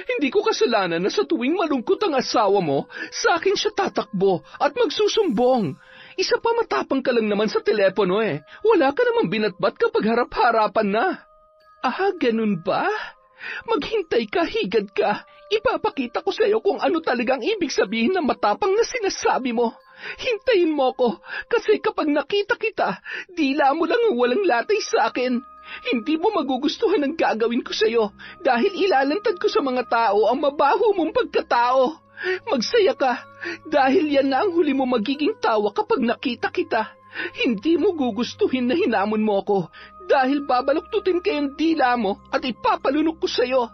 Hindi ko kasalanan na sa tuwing malungkot ang asawa mo, sa akin siya tatakbo at magsusumbong. Isa pa matapang ka lang naman sa telepono eh. Wala ka namang binatbat kapag harap-harapan na. Ah, ganun ba? Maghintay ka, higad ka. Ipapakita ko sa iyo kung ano talagang ibig sabihin ng matapang na sinasabi mo. Hintayin mo ko, kasi kapag nakita kita, dila mo lang ang walang latay sa akin. Hindi mo magugustuhan ang gagawin ko sa iyo dahil ilalantad ko sa mga tao ang mabaho mong pagkatao. Magsaya ka dahil yan na ang huli mo magiging tawa kapag nakita kita. Hindi mo gugustuhin na hinamon mo ako dahil babaluktutin kayong dila mo at ipapalunok ko sa iyo.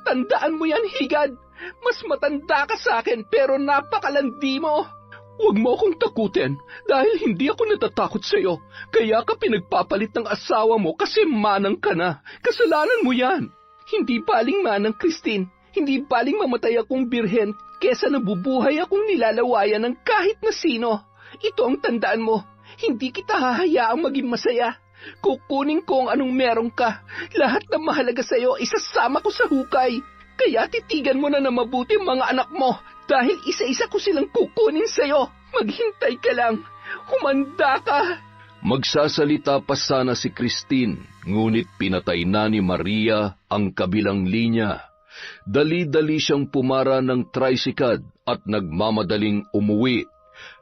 Tandaan mo yan, higad. Mas matanda ka sa akin pero napakalandi mo. Huwag mo akong takutin dahil hindi ako natatakot sa iyo. Kaya ka pinagpapalit ng asawa mo kasi manang ka na. Kasalanan mo yan. Hindi baling manang, Christine. Hindi baling mamatay akong birhen kesa nabubuhay akong nilalawayan ng kahit na sino. Ito ang tandaan mo. Hindi kita hahayaang maging masaya. Kukunin ko ang anong meron ka. Lahat ng mahalaga sa iyo isasama ko sa hukay. Kaya titigan mo na mabuti mga anak mo. Dahil isa-isa ko silang kukunin sa'yo. Maghintay ka lang. Humanda ka. Magsasalita pa sana si Christine, ngunit pinatay na ni Maria ang kabilang linya. Dali-dali siyang pumara ng tricycad at nagmamadaling umuwi.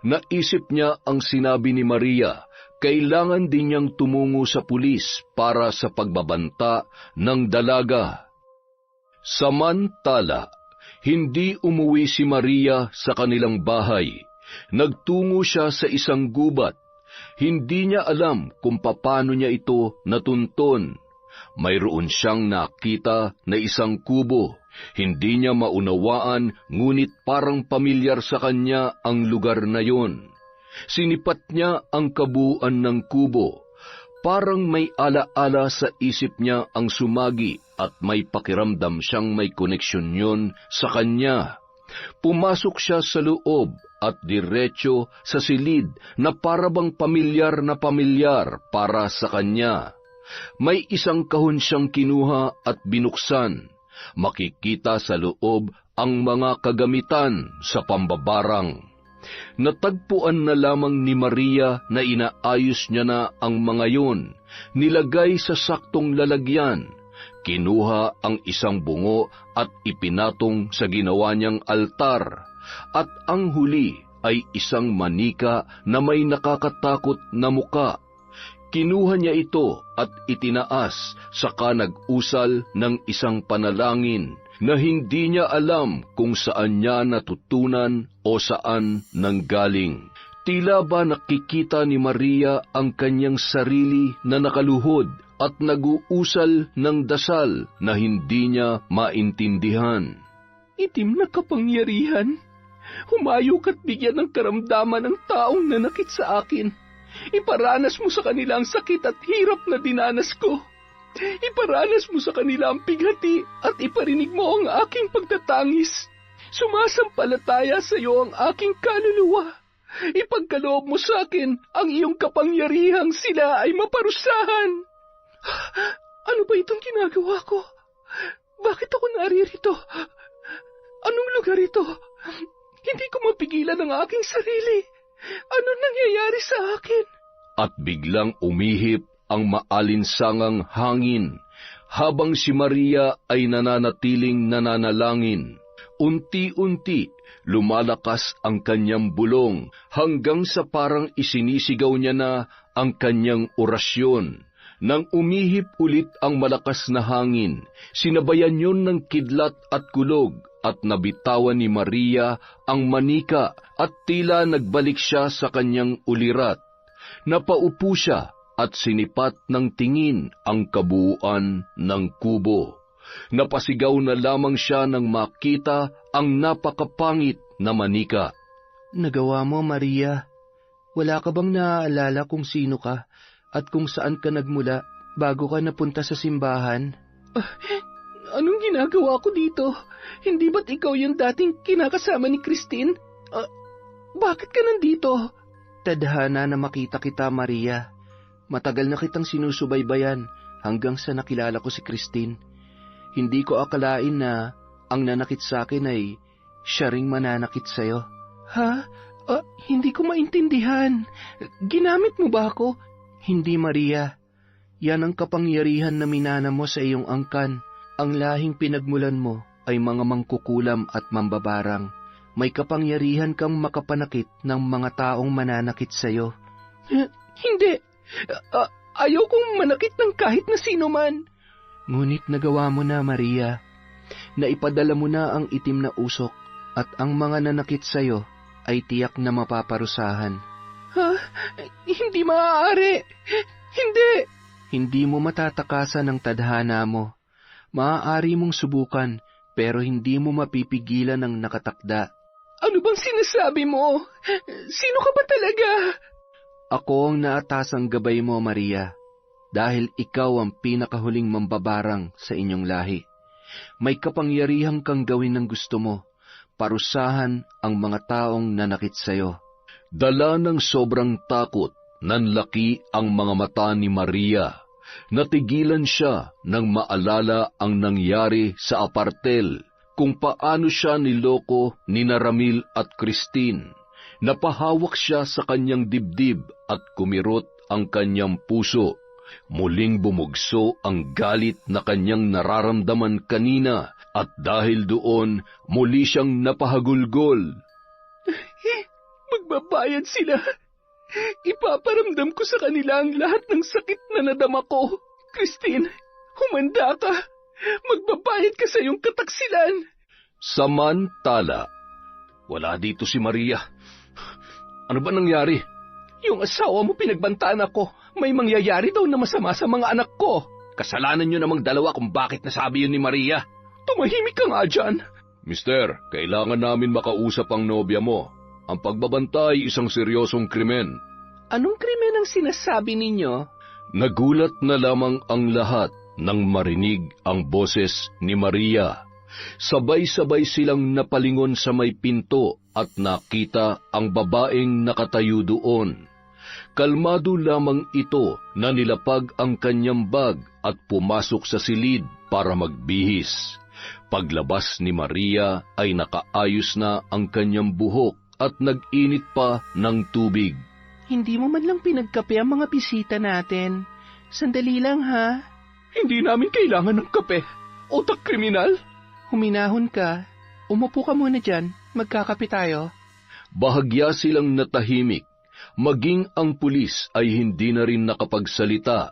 Naisip niya ang sinabi ni Maria, kailangan din niyang tumungo sa pulis para sa pagbabanta ng dalaga. Samantala, hindi umuwi si Maria sa kanilang bahay. Nagtungo siya sa isang gubat. Hindi niya alam kung paano niya ito natunton. Mayroon siyang nakita na isang kubo. Hindi niya maunawaan, ngunit parang pamilyar sa kanya ang lugar na yon. Sinipat niya ang kabuuan ng kubo. Parang may ala-ala sa isip niya ang sumagi at may pakiramdam siyang may koneksyon yon sa kanya. Pumasok siya sa loob at diretso sa silid na parabang pamilyar na pamilyar para sa kanya. May isang kahon siyang kinuha at binuksan. Makikita sa loob ang mga kagamitan sa pambabarang. Natagpuan na lamang ni Maria na inaayos niya na ang mga yun, nilagay sa saktong lalagyan, kinuha ang isang bungo at ipinatong sa ginawa niyang altar, at ang huli ay isang manika na may nakakatakot na muka. Kinuha niya ito at itinaas, saka nag-usal ng isang panalangin na hindi niya alam kung saan niya natutunan o saan nanggaling. Tila ba nakikita ni Maria ang kanyang sarili na nakaluhod at nag-uusal ng dasal na hindi niya maintindihan. Itim na kapangyarihan, humayok at bigyan ng karamdaman ng taong nanakit sa akin. Iparanas mo sa kanila ang sakit at hirap na dinanas ko. Iparanas mo sa kanila ang pighati at iparinig mo ang aking pagtatangis. Sumasampalataya sa iyo ang aking kaluluwa. Ipagkaloob mo sa akin ang iyong kapangyarihang sila ay maparusahan. Ano ba itong ginagawa ko? Bakit ako naririto? Anong lugar ito? Hindi ko mapigilan ang aking sarili. Ano nangyayari sa akin? At biglang umihip ang maalinsangang hangin habang si Maria ay nananatiling nananalangin. Unti-unti, lumalakas ang kanyang bulong hanggang sa parang isinisigaw niya na ang kanyang orasyon. Nang umihip ulit ang malakas na hangin, sinabayan yun ng kidlat at kulog at nabitawan ni Maria ang manika at tila nagbalik siya sa kanyang ulirat. Napaupo siya at sinipat ng tingin ang kabuuan ng kubo. Napasigaw na lamang siya nang makita ang napakapangit na manika. Nagawa mo, Maria. Wala ka bang naaalala kung sino ka at kung saan ka nagmula bago ka napunta sa simbahan? Anong ginagawa ko dito? Hindi ba't ikaw yung dating kinakasama ni Christine? Bakit ka nandito? Tadhana na makita kita, Maria. Matagal na kitang sinusubaybayan hanggang sa nakilala ko si Christine. Hindi ko akalain na ang nanakit sa akin ay siya ring mananakit sa'yo. Ha? Hindi ko maintindihan. Ginamit mo ba ako? Hindi, Maria. Yan ang kapangyarihan na minana mo sa iyong angkan. Ang lahing pinagmulan mo ay mga mangkukulam at mambabarang. May kapangyarihan kang makapanakit ng mga taong mananakit sa'yo. Hindi. Ayaw kong manakit ng kahit na sino man. Ngunit nagawa mo na, Maria. Naipadala mo na ang itim na usok at ang mga nanakit sa'yo ay tiyak na mapaparusahan. Ha? Hindi maaari. Hindi. Hindi mo matatakasan ang tadhana mo. Maaari mong subukan pero hindi mo mapipigilan ang nakatakda. Ano bang sinasabi mo? Sino ka ba talaga? Ako ang naatasang gabay mo, Maria, dahil ikaw ang pinakahuling mambabarang sa inyong lahi. May kapangyarihan kang gawin ng gusto mo, parusahan ang mga taong nanakit sa'yo. Dala ng sobrang takot, nanlaki ang mga mata ni Maria. Natigilan siya nang maalala ang nangyari sa apartel, kung paano siya niloko ni Ramil at Christine. Napahawak siya sa kanyang dibdib at kumirot ang kanyang puso. Muling bumugso ang galit na kanyang nararamdaman kanina at dahil doon muli siyang napahagulgol. Magbabayad sila. Ipaparamdam ko sa kanila ang lahat ng sakit na nadama ko. Christine, humanda ka. Magbabayad ka sa iyong kataksilan. Samantala, wala dito si Maria. Ano ba nangyari? Yung asawa mo pinagbantaan ako. May mangyayari daw na masama sa mga anak ko. Kasalanan nyo namang dalawa kung bakit nasabi yun ni Maria. Tumahimik ka nga dyan. Mister, kailangan namin makausap ang nobya mo. Ang pagbabantay isang seryosong krimen. Anong krimen ang sinasabi ninyo? Nagulat na lamang ang lahat nang marinig ang boses ni Maria. Sabay-sabay silang napalingon sa may pinto at nakita ang babaeng nakatayo doon. Kalmado lamang ito na nilapag ang kanyang bag at pumasok sa silid para magbihis. Paglabas ni Maria ay nakaayos na ang kanyang buhok at nag-init pa ng tubig. Hindi mo man lang pinagkape ang mga bisita natin. Sandali lang, ha? Hindi namin kailangan ng kape. Otak kriminal. Huminahon ka. Umupo ka muna dyan. Magkakape tayo. Bahagya silang natahimik. Maging ang pulis ay hindi na rin nakapagsalita.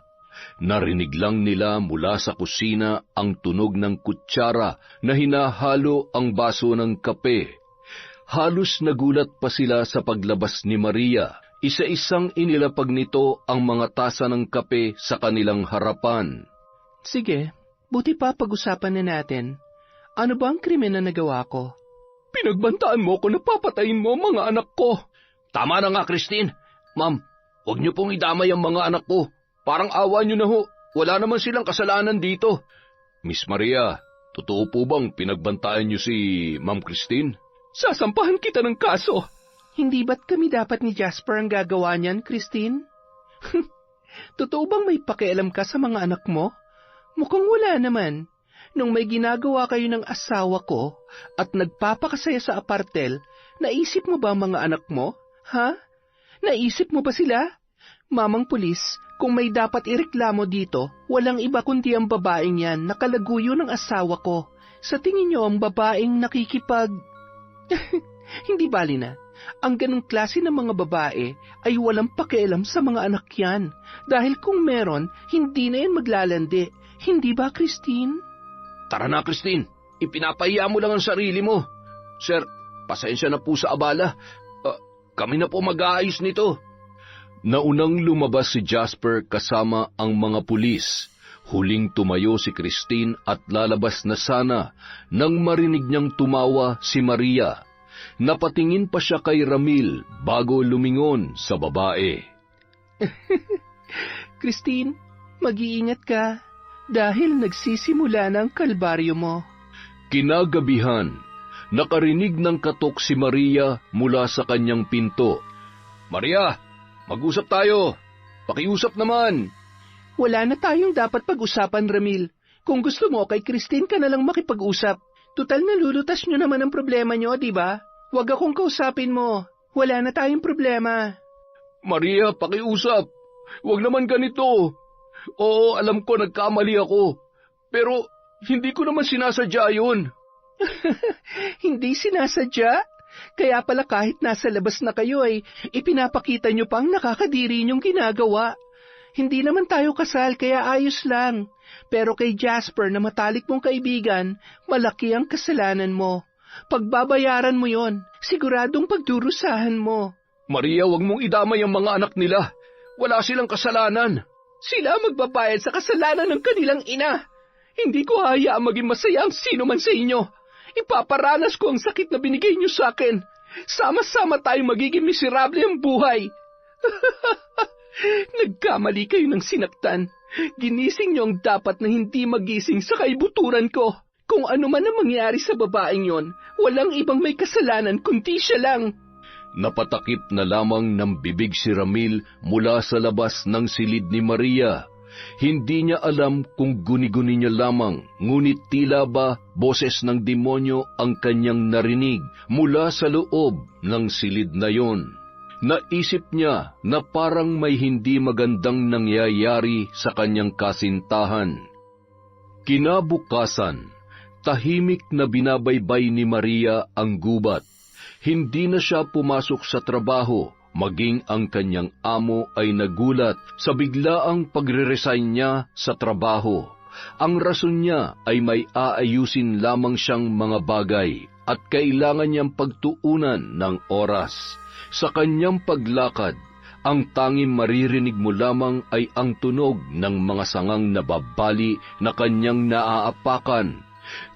Narinig lang nila mula sa kusina ang tunog ng kutsara na hinahalo ang baso ng kape. Halos nagulat pa sila sa paglabas ni Maria. Isa-isang inilapag nito ang mga tasa ng kape sa kanilang harapan. Sige, buti pa pag-usapan na natin. Ano ba ang krimen na nagawa ko? Pinagbantaan mo ko na papatayin mo mga anak ko. Tama na nga, Christine. Ma'am, huwag niyo pong idamay ang mga anak ko. Parang awa niyo na ho. Wala naman silang kasalanan dito. Miss Maria, totoo po bang pinagbantaan niyo si Ma'am Christine? Sasampahan kita ng kaso. Hindi ba't kami dapat ni Jasper ang gagawa niyan, Christine? Totoo bang may pakialam ka sa mga anak mo? Mukhang wala naman. Nung may ginagawa kayo ng asawa ko at nagpapakasaya sa apartel, naisip mo ba ang mga anak mo? Ha? Naisip mo ba sila? Mamang pulis, kung may dapat ireklamo dito, walang iba kundi ang babaeng yan na kalaguyo ng asawa ko. Sa tingin niyo ang babaeng nakikipag... Hindi bali na. Ang ganong klase ng mga babae ay walang pakialam sa mga anak yan. Dahil kung meron, hindi na yan maglalandi. Hindi ba, Christine? Tara na, Christine. Ipinapahiya mo lang ang sarili mo. Sir, pasensya na po sa abala. Kami na po mag-aayos nito. Naunang lumabas si Jasper kasama ang mga pulis. Huling tumayo si Christine at lalabas na sana nang marinig niyang tumawa si Maria. Napatingin pa siya kay Ramil bago lumingon sa babae. Christine, mag-iingat ka dahil nagsisimula na ang kalbaryo mo. Kinagabihan, nakarinig ng katok si Maria mula sa kanyang pinto. Maria, mag-usap tayo. Pakiusap naman. Wala na tayong dapat pag-usapan, Ramil. Kung gusto mo, kay Christine ka na lang makipag-usap. Tutal nalulutas nyo naman ang problema nyo, di ba? Huwag akong kausapin mo. Wala na tayong problema. Maria, pakiusap. Huwag naman ganito. Oo, alam ko nagkamali ako. Pero hindi ko naman sinasadya yun. Hindi sinasadya? Kaya pala kahit nasa labas na kayo ay ipinapakita nyo pang nakakadiri nyong ginagawa. Hindi naman tayo kasal kaya ayos lang. Pero kay Jasper na matalik mong kaibigan, malaki ang kasalanan mo. Pagbabayaran mo yon, siguradong pagdurusahan mo. Maria, wag mong idamay ang mga anak nila. Wala silang kasalanan. Sila magbabayad sa kasalanan ng kanilang ina. Hindi ko hayaang maging masaya ang sino man sa inyo. Ipaparanas ko ang sakit na binigay niyo sa akin. Sama-sama tayo magiging miserable ang buhay. Nagkamali kayo ng sinaktan. Ginising niyo ang dapat na hindi magising sa kaibuturan ko. Kung ano man ang mangyari sa babaeng yon, walang ibang may kasalanan kundi siya lang. Napatakip na lamang ng bibig si Ramil mula sa labas ng silid ni Maria. Hindi niya alam kung guni-guni niya lamang, ngunit tila ba boses ng demonyo ang kanyang narinig mula sa loob ng silid na yon. Naisip niya na parang may hindi magandang nangyayari sa kanyang kasintahan. Kinabukasan, tahimik na binabaybay ni Maria ang gubat. Hindi na siya pumasok sa trabaho, maging ang kanyang amo ay nagulat sa biglaang pagre-resign niya sa trabaho. Ang rason niya ay may aayusin lamang siyang mga bagay at kailangan niyang pagtuunan ng oras. Sa kanyang paglakad, ang tanging maririnig mo lamang ay ang tunog ng mga sangang nababali na kanyang naaapakan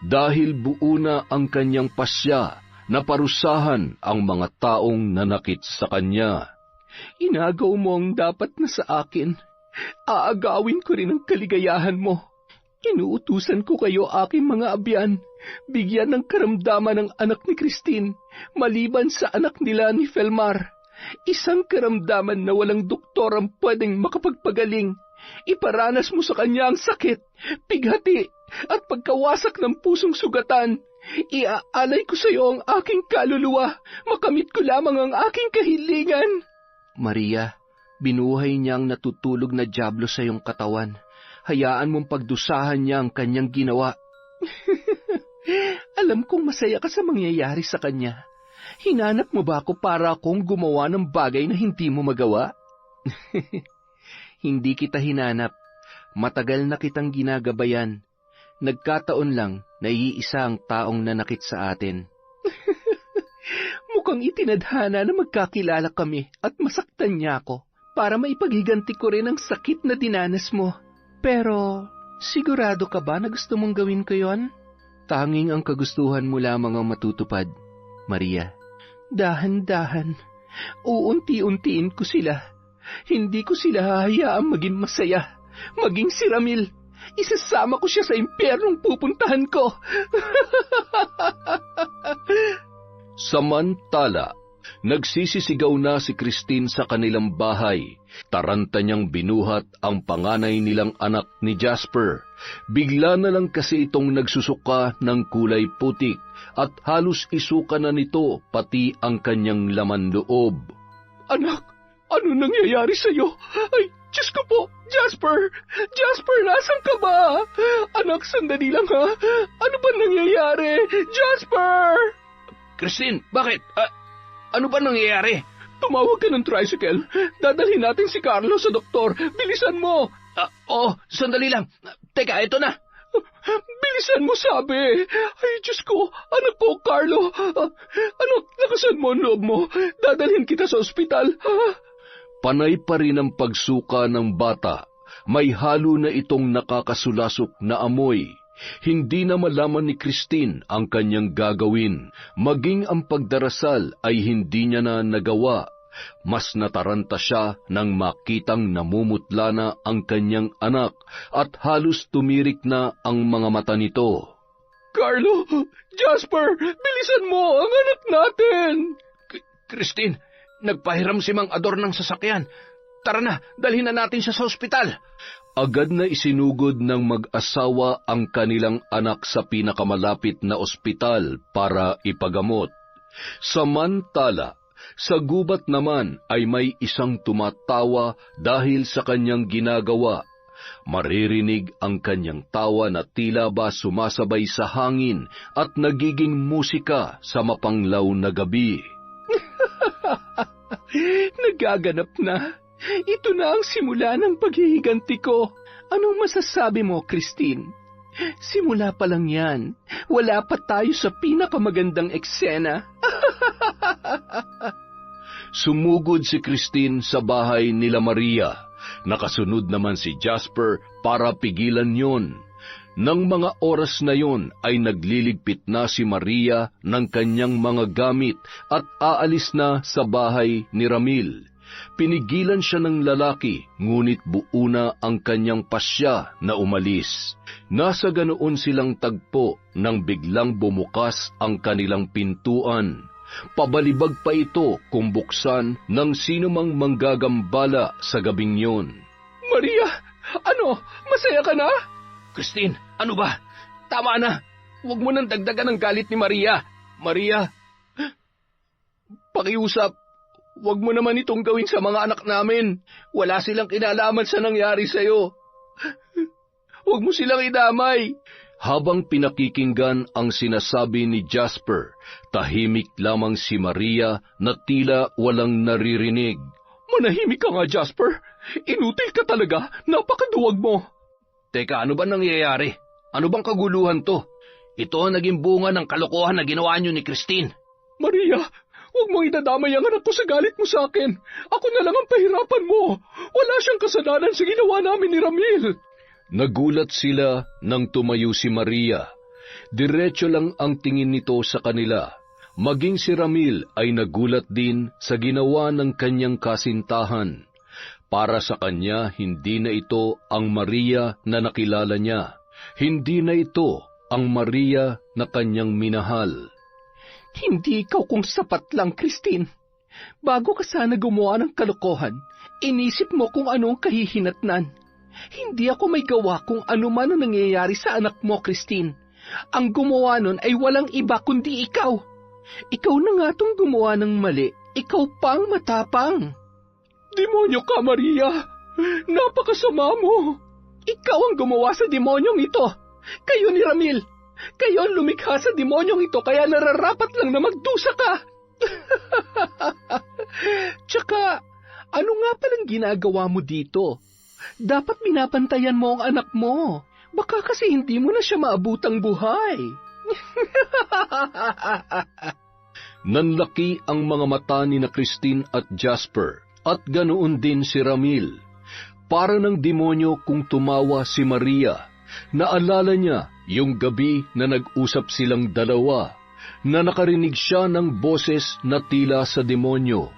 dahil buo na ang kanyang pasya na parusahan ang mga taong nanakit sa kanya. Inagaw mo ang dapat na sa akin. Aagawin ko rin ang kaligayahan mo. Inuutusan ko kayo aking mga abyan, bigyan ng karamdaman ng anak ni Christine, maliban sa anak nila ni Felmar. Isang karamdaman na walang doktor ang pwedeng makapagpagaling. Iparanas mo sa kanya ang sakit, pighati, at pagkawasak ng pusong sugatan. Iaalay ko sa iyo ang aking kaluluwa, makamit ko lamang ang aking kahilingan. Maria, binuhay niya ang natutulog na dyablo sa iyong katawan. Hayaan mong pagdusahan niya ang kanyang ginawa. Alam kong masaya ka sa mangyayari sa kanya. Hinanap mo ba ako para akong gumawa ng bagay na hindi mo magawa? Hindi kita hinanap. Matagal na kitang ginagabayan. Nagkataon lang na iisa ang taong nanakit sa atin. Mukhang itinadhana na magkakilala kami at masaktan niya ako para maipaghiganti ko rin ang sakit na dinanas mo. Pero, sigurado ka ba na gusto mong gawin ko yon? Tanging ang kagustuhan mo lamang ang matutupad, Maria. Dahan-dahan, uunti-untiin ko sila. Hindi ko sila hahayaang maging masaya, maging si Ramil. Isasama ko siya sa impyernong pupuntahan ko. Samantala, Nagsisisigaw na si Christine sa kanilang bahay. Taranta niyang binuhat ang panganay nilang anak ni Jasper. Bigla na lang kasi itong nagsusuka ng kulay putik at halos isuka na nito pati ang kanyang laman loob. Anak, ano nangyayari sa'yo? Ay, Diyos ko po, Jasper! Jasper, nasan ka ba? Anak, sandali lang ha. Ano ba nangyayari? Jasper! Christine, bakit? Ano ba nangyayari? Tumawag ka ng tricycle. Dadalhin natin si Carlo sa doktor. Bilisan mo! Sandali lang. Teka, ito na. Bilisan mo, sabi! Ay, Diyos ko! Anak ko, Carlo! Anak, lakasan mo ang loob mo. Dadalhin kita sa ospital. Panay pa rin ang pagsuka ng bata. May halo na itong nakakasulasok na amoy. Hindi na malaman ni Christine ang kanyang gagawin. Maging ang pagdarasal ay hindi niya na nagawa. Mas nataranta siya nang makitang namumutla na ang kanyang anak at halos tumirik na ang mga mata nito. Carlo! Jasper! Bilisan mo ang anak natin! Christine, nagpahiram si Mang Ador ng sasakyan. Tara na, dalhin na natin siya sa ospital. Agad na isinugod ng mag-asawa ang kanilang anak sa pinakamalapit na ospital para ipagamot. Samantala, sa gubat naman ay may isang tumatawa dahil sa kanyang ginagawa. Maririnig ang kanyang tawa na tila ba sumasabay sa hangin at nagiging musika sa mapanglaw na gabi. Nagaganap na. Ito na ang simula ng paghihiganti ko. Anong masasabi mo, Christine? Simula pa lang yan. Wala pa tayo sa pinakamagandang eksena. Sumugod si Christine sa bahay nila Maria. Nakasunod naman si Jasper para pigilan yon. Nang mga oras na yon ay nagliligpit na si Maria ng kanyang mga gamit at aalis na sa bahay ni Ramil. Pinigilan siya ng lalaki, ngunit buo na ang kanyang pasya na umalis. Nasa ganoon silang tagpo nang biglang bumukas ang kanilang pintuan. Pabalibag pa ito kung buksan ng sinumang manggagambala sa gabing yon. Maria, ano? Masaya ka na? Christine, ano ba? Tama na. Huwag mo nang dagdagan ang galit ni Maria. Maria, pakiusap. Huwag mo naman itong gawin sa mga anak namin. Wala silang kinalaman sa nangyari sa'yo. Huwag mo silang idamay. Habang pinakikinggan ang sinasabi ni Jasper, tahimik lamang si Maria na tila walang naririnig. Manahimik ka nga, Jasper. Inutil ka talaga. Napakaduwag mo. Teka, ano ba nangyayari? Ano bang kaguluhan to? Ito ang naging bunga ng kalokohan na ginawa niyo ni Christine. Maria, huwag mong idadamay ang anak ko sa galit mo sa akin. Ako na lang ang pahirapan mo. Wala siyang kasalanan sa ginawa namin ni Ramil. Nagulat sila nang tumayo si Maria. Diretso lang ang tingin nito sa kanila. Maging si Ramil ay nagulat din sa ginawa ng kanyang kasintahan. Para sa kanya, hindi na ito ang Maria na nakilala niya. Hindi na ito ang Maria na kanyang minahal. Hindi ikaw kung sapat lang, Christine. Bago ka sana gumawa ng kalokohan, inisip mo kung ano ang kahihinatnan. Hindi ako may gawa kung ano man ang nangyayari sa anak mo, Christine. Ang gumawa nun ay walang iba kundi ikaw. Ikaw na nga tong gumawa ng mali. Ikaw pang matapang. Demonyo ka, Maria. Napakasama mo. Ikaw ang gumawa sa demonyong ito. Kayo ni Ramil. Kayo ang lumikha sa demonyong ito kaya nararapat lang na magdusa ka. Tsaka, ano nga palang ginagawa mo dito? Dapat binabantayan mo ang anak mo. Baka kasi hindi mo na siya maabutang buhay. Nanlaki ang mga mata ni na Christine at Jasper, at ganoon din si Ramil. Para ng demonyo kung tumawa si Maria. Naalala niya yung gabi na nag-usap silang dalawa, na nakarinig siya ng boses na tila sa demonyo.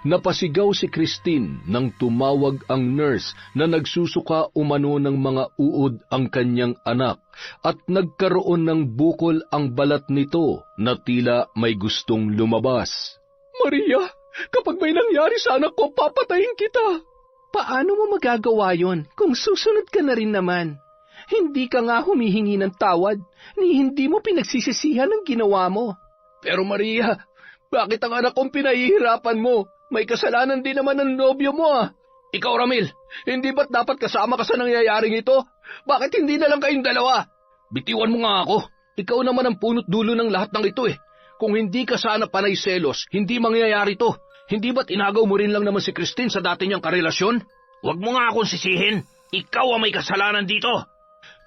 Napasigaw si Christine nang tumawag ang nurse na nagsusuka umano ng mga uod ang kanyang anak at nagkaroon ng bukol ang balat nito na tila may gustong lumabas. Maria, kapag may nangyari sa anak ko, papatayin kita. Paano mo magagawa yon kung susunod ka na rin naman? Hindi ka nga humihingi ng tawad, ni hindi mo pinagsisisihan ang ginawa mo. Pero Maria, bakit ang anak kong pinahihirapan mo? May kasalanan din naman ng nobyo mo ah. Ikaw Ramil, hindi ba't dapat kasama ka sa nangyayaring ito? Bakit hindi na lang kayong dalawa? Bitiwan mo nga ako. Ikaw naman ang punot dulo ng lahat ng ito eh. Kung hindi ka sana panay selos, hindi mangyayari to. Hindi ba't inagaw mo rin lang naman si Christine sa dati niyang karelasyon? Huwag mo nga akong sisihin. Ikaw ang may kasalanan dito.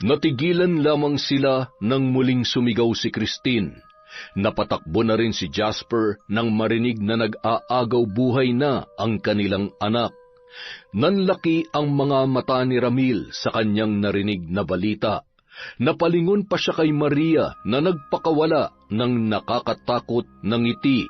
Natigilan lamang sila nang muling sumigaw si Christine. Napatakbo na rin si Jasper nang marinig na nag-aagaw buhay na ang kanilang anak. Nanlaki ang mga mata ni Ramil sa kanyang narinig na balita. Napalingon pa siya kay Maria na nagpakawala ng nakakatakot na ngiti.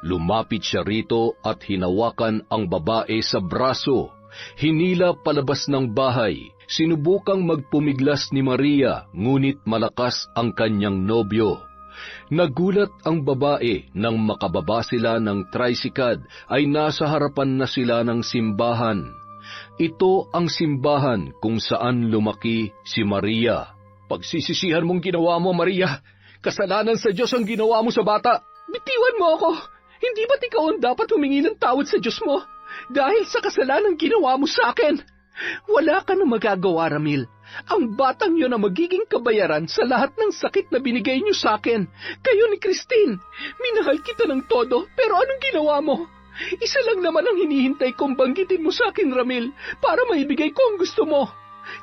Lumapit siya rito at hinawakan ang babae sa braso. Hinila palabas ng bahay. Sinubukang magpumiglas ni Maria, ngunit malakas ang kanyang nobyo. Nagulat ang babae nang makababa sila ng tricycad ay nasa harapan na sila ng simbahan. Ito ang simbahan kung saan lumaki si Maria. Pagsisisihan mong ginawa mo, Maria. Kasalanan sa Diyos ang ginawa mo sa bata. Bitiwan mo ako. Hindi ba't ikaw ang dapat humingi ng tawad sa Diyos mo? Dahil sa kasalanan ginawa mo sa akin. Wala ka na magagawa, Ramil. Ang batang yun ang magiging kabayaran sa lahat ng sakit na binigay niyo sa akin. Kayo ni Christine, minahal kita ng todo, pero anong ginawa mo? Isa lang naman ang hinihintay kong banggitin mo sa akin, Ramil, para maibigay ko ang gusto mo.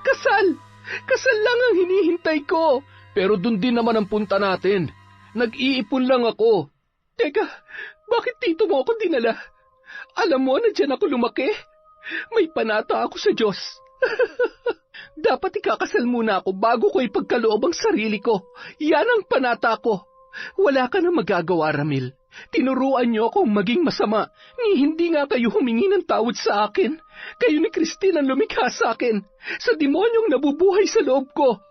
Kasal! Kasal lang ang hinihintay ko. Pero dun din naman ang punta natin. Nag-iipon lang ako. Teka, bakit dito mo ako dinala? Alam mo na dyan ako lumaki? May panata ako sa Diyos. Dapat ikakasal muna ako bago ko ipagkaloob ang sarili ko. Yan ang panata ko. Wala ka na magagawa, Ramil. Tinuruan niyo akong maging masama, ni hindi nga kayo humingi ng tawad sa akin. Kayo ni Christine ang lumikha sa akin, sa demonyong nabubuhay sa loob ko.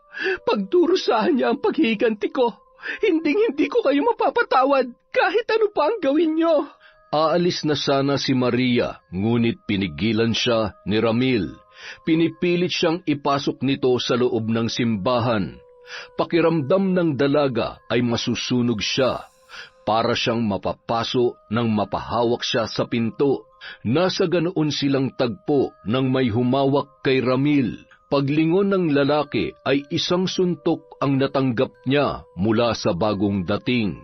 Pagdurusahan niya ang paghihiganti ko. Hindi ko kayo mapapatawad, kahit ano pa ang gawin niyo. Aalis na sana si Maria, ngunit pinigilan siya ni Ramil. Pinipilit siyang ipasok nito sa loob ng simbahan. Pakiramdam ng dalaga ay masusunog siya. Para siyang mapapaso nang mapahawak siya sa pinto. Nasa ganoon silang tagpo nang may humawak kay Ramil. Paglingon ng lalaki ay isang suntok ang natanggap niya mula sa bagong dating.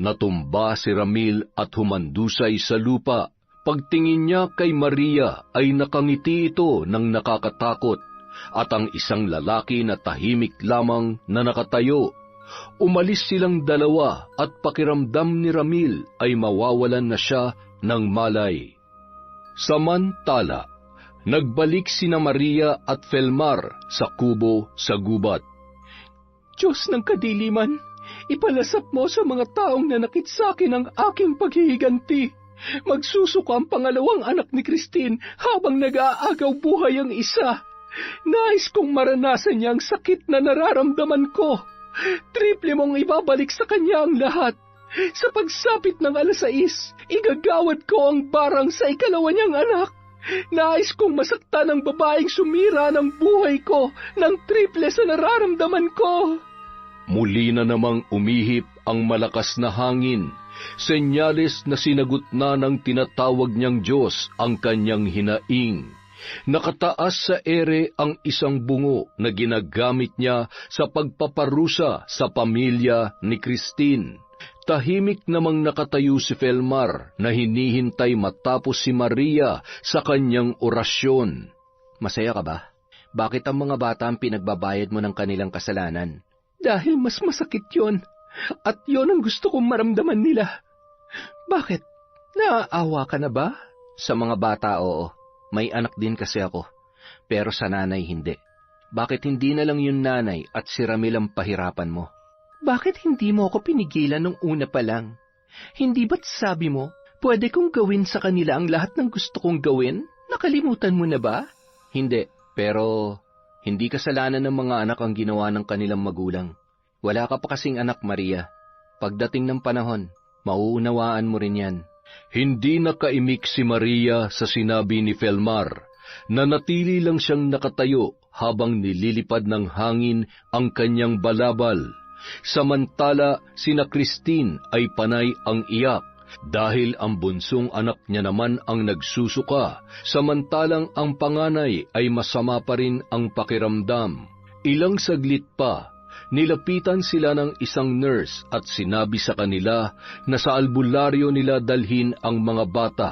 Natumba si Ramil at humandusay sa lupa. Pagtingin niya kay Maria ay nakangiti ito ng nakakatakot at ang isang lalaki na tahimik lamang na nakatayo. Umalis silang dalawa at pakiramdam ni Ramil ay mawawalan na siya ng malay. Samantala, nagbalik sina Maria at Felmar sa kubo sa gubat. Diyos ng kadiliman, ipalasap mo sa mga taong nanakit sa akin ang aking paghihiganti. Magsusuko ang pangalawang anak ni Christine habang nag-aagaw buhay ang isa. Nais kong maranasan niya ang sakit na nararamdaman ko. Triple mong ibabalik sa kanya ang lahat. Sa pagsapit ng 6:00, igagawad ko ang barang sa ikalawa niyang anak. Nais kong masaktan ang babaeng sumira ng buhay ko ng triple sa nararamdaman ko. Muli na namang umihip ang malakas na hangin, senyales na sinagot na ng tinatawag niyang Diyos ang kanyang hinaing. Nakataas sa ere ang isang bungo na ginagamit niya sa pagpaparusa sa pamilya ni Christine. Tahimik namang nakatayo si Felmar na hinihintay matapos si Maria sa kanyang orasyon. Masaya ka ba? Bakit ang mga bata ang pinagbabayad mo ng kanilang kasalanan? Dahil mas masakit yon, at yon ang gusto kong maramdaman nila. Bakit? Naaawa ka na ba? Sa mga bata, oo. May anak din kasi ako. Pero sa nanay, hindi. Bakit hindi na lang yung nanay at si Ramil ang pahirapan mo? Bakit hindi mo ako pinigilan nung una pa lang? Hindi ba't sabi mo, pwede kong gawin sa kanila ang lahat ng gusto kong gawin? Nakalimutan mo na ba? Hindi, pero hindi kasalanan ng mga anak ang ginawa ng kanilang magulang. Wala ka pa kasing anak, Maria. Pagdating ng panahon, mauunawaan mo rin yan. Hindi nakaimik si Maria sa sinabi ni Felmar. Nanatili lang siyang nakatayo habang nililipad ng hangin ang kanyang balabal. Samantala, sina Christine ay panay ang iyak dahil ang bunsong anak niya naman ang nagsusuka, samantalang ang panganay ay masama pa rin ang pakiramdam. Ilang saglit pa, nilapitan sila ng isang nurse at sinabi sa kanila na sa albularyo nila dalhin ang mga bata,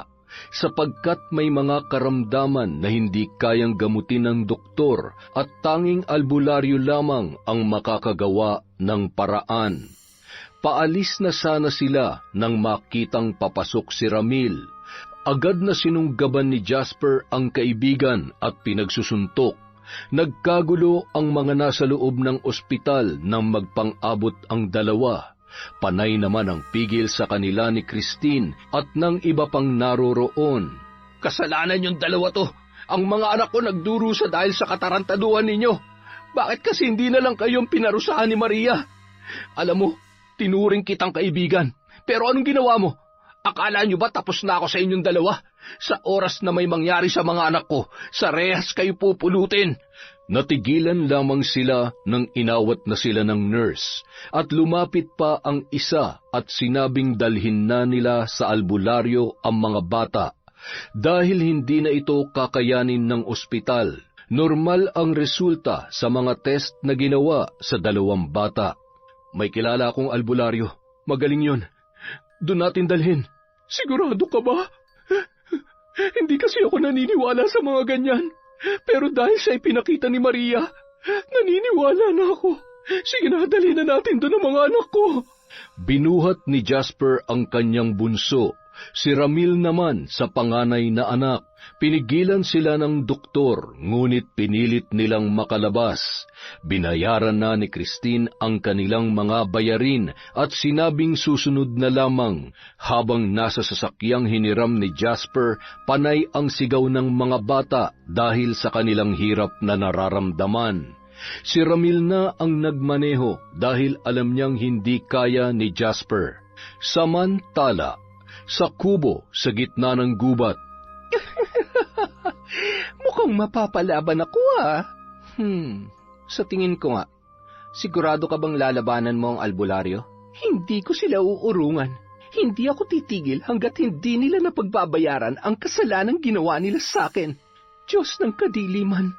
sapagkat may mga karamdaman na hindi kayang gamutin ng doktor at tanging albularyo lamang ang makakagawa ng paraan. Paalis na sana sila nang makitang papasok si Ramil. Agad na sinunggaban ni Jasper ang kaibigan at pinagsusuntok. Nagkagulo ang mga nasa loob ng ospital nang magpang-abot ang dalawa. Panay naman ang pigil sa kanila ni Christine at ng iba pang naroroon. Kasalanan yung dalawa to. Ang mga anak ko nagdurusa dahil sa katarantaduhan ninyo. Bakit kasi hindi na lang kayong pinarusahan ni Maria? Alam mo, tinuring kitang kaibigan. Pero anong ginawa mo? Akala nyo ba tapos na ako sa inyong dalawa? Sa oras na may mangyari sa mga anak ko, sa rehas kayo pupulutin. Natigilan lamang sila nang inawat na sila ng nurse at lumapit pa ang isa at sinabing dalhin na nila sa albularyo ang mga bata. Dahil hindi na ito kakayanin ng ospital, normal ang resulta sa mga test na ginawa sa dalawang bata. May kilala akong albularyo. Magaling yun. Doon natin dalhin. Sigurado ka ba? Hindi kasi ako naniniwala sa mga ganyan. Pero dahil siya ipinakita ni Maria, naniniwala na ako. Sige na, dalhin na natin doon ang mga anak ko. Binuhat ni Jasper ang kanyang bunso. Si Ramil naman sa panganay na anak. Pinigilan sila ng doktor, ngunit pinilit nilang makalabas. Binayaran na ni Christine ang kanilang mga bayarin at sinabing susunod na lamang. Habang nasa sasakyang hiniram ni Jasper, panay ang sigaw ng mga bata dahil sa kanilang hirap na nararamdaman. Si Ramil na ang nagmaneho dahil alam niyang hindi kaya ni Jasper. Samantala, sa kubo sa gitna ng gubat, Mukhang mapapalaban ako Sa tingin ko nga, sigurado ka bang lalabanan mo ang albularyo? Hindi ko sila uurungan. Hindi ako titigil hanggat hindi nila napagbabayaran ang kasalanang ginawa nila sa akin. Diyos ng kadiliman,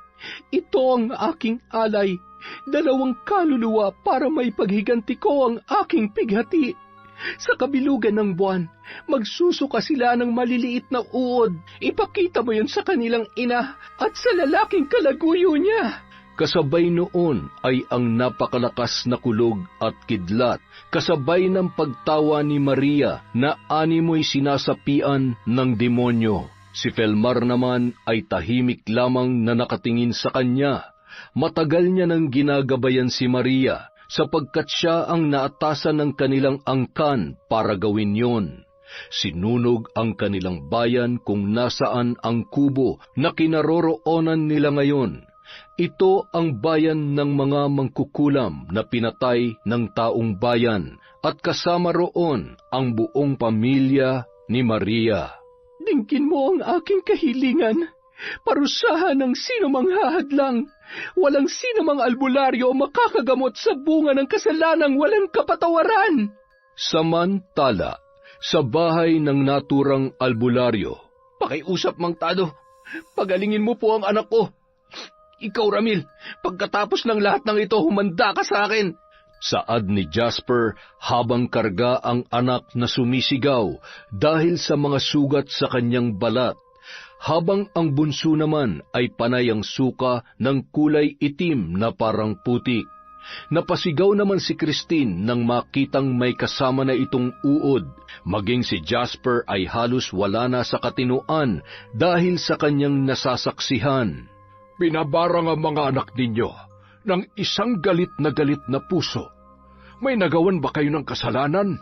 ito ang aking alay, 2 kaluluwa para maipaghiganti ko ang aking pighati. Sa kabilugan ng buwan, magsusuka sila ng maliliit na uod. Ipakita mo yun sa kanilang ina at sa lalaking kalaguyo niya. kasabay noon ay ang napakalakas na kulog at kidlat, kasabay ng pagtawa ni Maria na animoy sinasapian ng demonyo. Si Felmar naman ay tahimik lamang na nakatingin sa kanya. Matagal niya nang ginagabayan si Maria, sapagkat siya ang naatasan ng kanilang angkan para gawin yon. Sinunog ang kanilang bayan kung nasaan ang kubo na kinaroroonan nila ngayon. Ito ang bayan ng mga mangkukulam na pinatay ng taong bayan, at kasama roon ang buong pamilya ni Maria. Dinggin mo ang aking kahilingan. Parusahan ng sino mang hahadlang. Walang sino mang albularyo o makakagamot sa bunga ng kasalanang walang kapatawaran. Samantala, sa bahay ng naturang albularyo, Pakiusap, Mang Tado. Pagalingin mo po ang anak ko. Ikaw, Ramil, pagkatapos ng lahat ng ito, humanda ka sa akin. saad ni Jasper habang karga ang anak na sumisigaw dahil sa mga sugat sa kanyang balat, habang ang bunso naman ay panay ang suka ng kulay itim na parang putik. Napasigaw naman si Christine nang makitang may kasama na itong uod, maging si Jasper ay halos wala na sa katinuan dahil sa kanyang nasasaksihan. Binabarang ang mga anak ninyo ng isang galit na puso. May nagawan ba kayo ng kasalanan?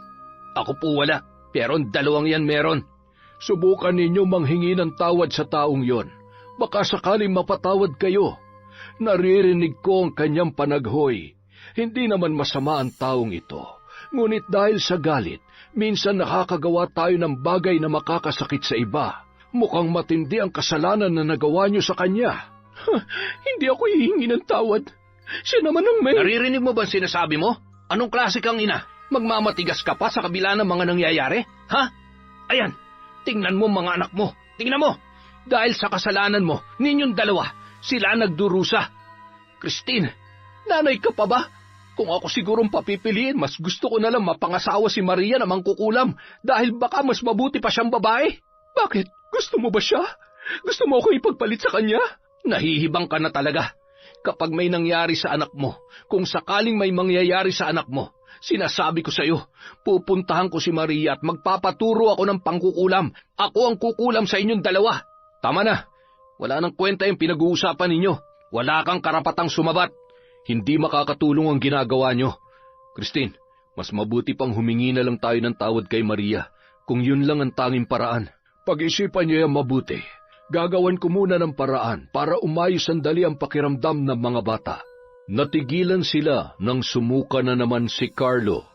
Ako po wala, pero 2 yan meron. Subukan ninyo manghingi ng tawad sa taong yon. Baka sakaling mapatawad kayo. Naririnig ko ang kanyang panaghoy. Hindi naman masama ang taong ito. Ngunit dahil sa galit, Minsan nakakagawa tayo ng bagay na makakasakit sa iba. Mukhang matindi ang kasalanan na nagawa niyo sa kanya. Hindi ako hihingi ng tawad. Siya naman ang may... Naririnig mo ba sinasabi mo? Anong klase kang ina? Magmamatigas ka pa sa kabila ng mga nangyayari? Ha? Ayan, tingnan mo mga anak mo. Tingnan mo. Dahil sa kasalanan mo, ninyong dalawa, sila nagdurusa. Christine, nanay ka pa ba? Kung ako sigurong papipiliin, mas gusto ko na lang mapangasawa si Maria na mangkukulam dahil baka mas mabuti pa siyang babae. Bakit? Gusto mo ba siya? Gusto mo ako ipagpalit sa kanya? Nahihibang ka na talaga. Kapag may nangyari sa anak mo, kung sakaling may mangyayari sa anak mo, sinasabi ko sa iyo, pupuntahan ko si Maria at magpapaturo ako ng pangkukulam. Ako ang kukulam sa inyong dalawa. Tama na. Wala nang kwenta yung pinag-uusapan ninyo. Wala kang karapatang sumabat. Hindi makakatulong ang ginagawa nyo. Christine, mas mabuti pang humingi na lang tayo ng tawad kay Maria kung yun lang ang tanging paraan. Pag-isipan niyo yung mabuti. Gagawan ko muna ng paraan para umayos sandali ang pakiramdam ng mga bata. Natigilan sila nang sumuka na naman si Carlo.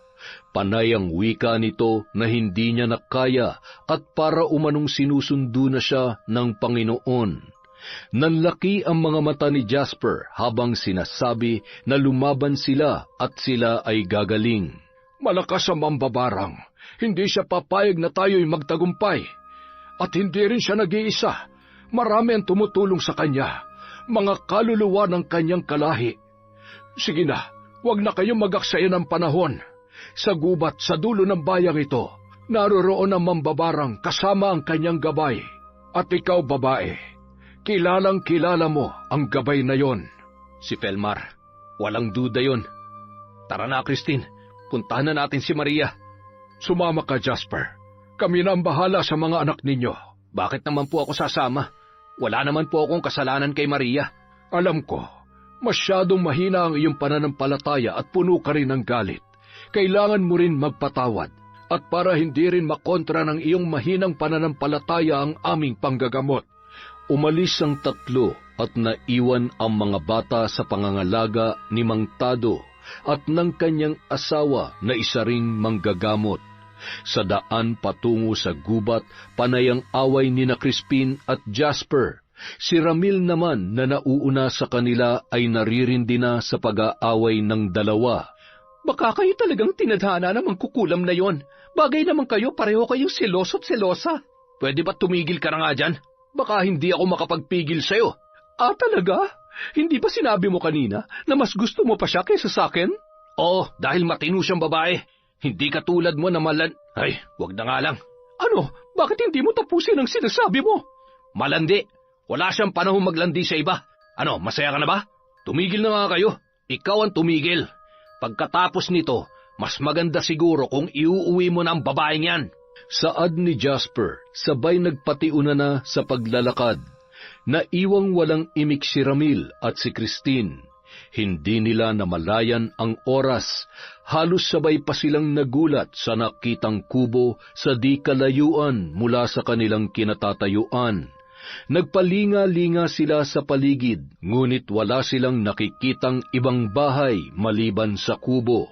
Panay ang wika nito na hindi niya nakaya at para umanong sinusundo na siya ng Panginoon. Nanlaki ang mga mata ni Jasper habang sinasabi na lumaban sila at sila ay gagaling. Malakas ang mambabarang. Hindi siya papayag na tayo'y magtagumpay. At hindi rin siya nag-iisa. Marami ang tumutulong sa kanya. Mga kaluluwa ng kanyang kalahi. Sige na, huwag na kayong mag-aksaya ng panahon. Sa gubat sa dulo ng bayang ito, naroroon ang mambabarang kasama ang kanyang gabay. At ikaw, babae, kilalang kilala mo ang gabay na yon. Si Felmar, walang duda yon. Tara na, Christine, puntahan na natin si Maria. Sumama ka, Jasper. Kami na ang bahala sa mga anak ninyo. Bakit naman po ako sasama? Wala naman po akong kasalanan kay Maria. Alam ko, masyadong mahina ang iyong pananampalataya at puno ka rin ng galit. Kailangan mo rin magpatawad. At para hindi rin makontra ng iyong mahinang pananampalataya ang aming panggagamot. Umalis ang tatlo at naiwan ang mga bata sa pangangalaga ni Mang Tado at ng kanyang asawa na isa ring manggagamot. Sa daan patungo sa gubat, panay ang away ni na Crispin at Jasper. Si Ramil naman na nauuna sa kanila ay naririndi na sa pag-aaway ng dalawa. Baka kayo talagang tinadhana na mangkukulam na yon. Bagay naman kayo, pareho kayong seloso't selosa. Pwede ba tumigil ka na nga dyan? Baka hindi ako makapagpigil sa'yo. Ah, talaga? Hindi ba sinabi mo kanina na mas gusto mo pa siya kaysa sa akin? Oo, dahil matino siyang babae. Hindi katulad mo na Ay, wag na nga lang. Ano? Bakit hindi mo tapusin ang sinasabi mo? Malandi. Wala siyang panahon maglandi sa iba. Ano, masaya ka na ba? Tumigil na nga kayo. Ikaw ang tumigil. Pagkatapos nito, mas maganda siguro kung iuuwi mo na ang babaeng yan. Saad ni Jasper, sabay nagpatiuna na sa paglalakad. Naiwang walang imik si Ramil at si Christine. Hindi nila namalayan ang oras. Halos sabay pa silang nagulat sa nakitang kubo sa di kalayuan mula sa kanilang kinatatayuan. Nagpalinga-linga sila sa paligid, ngunit wala silang nakikitang ibang bahay maliban sa kubo.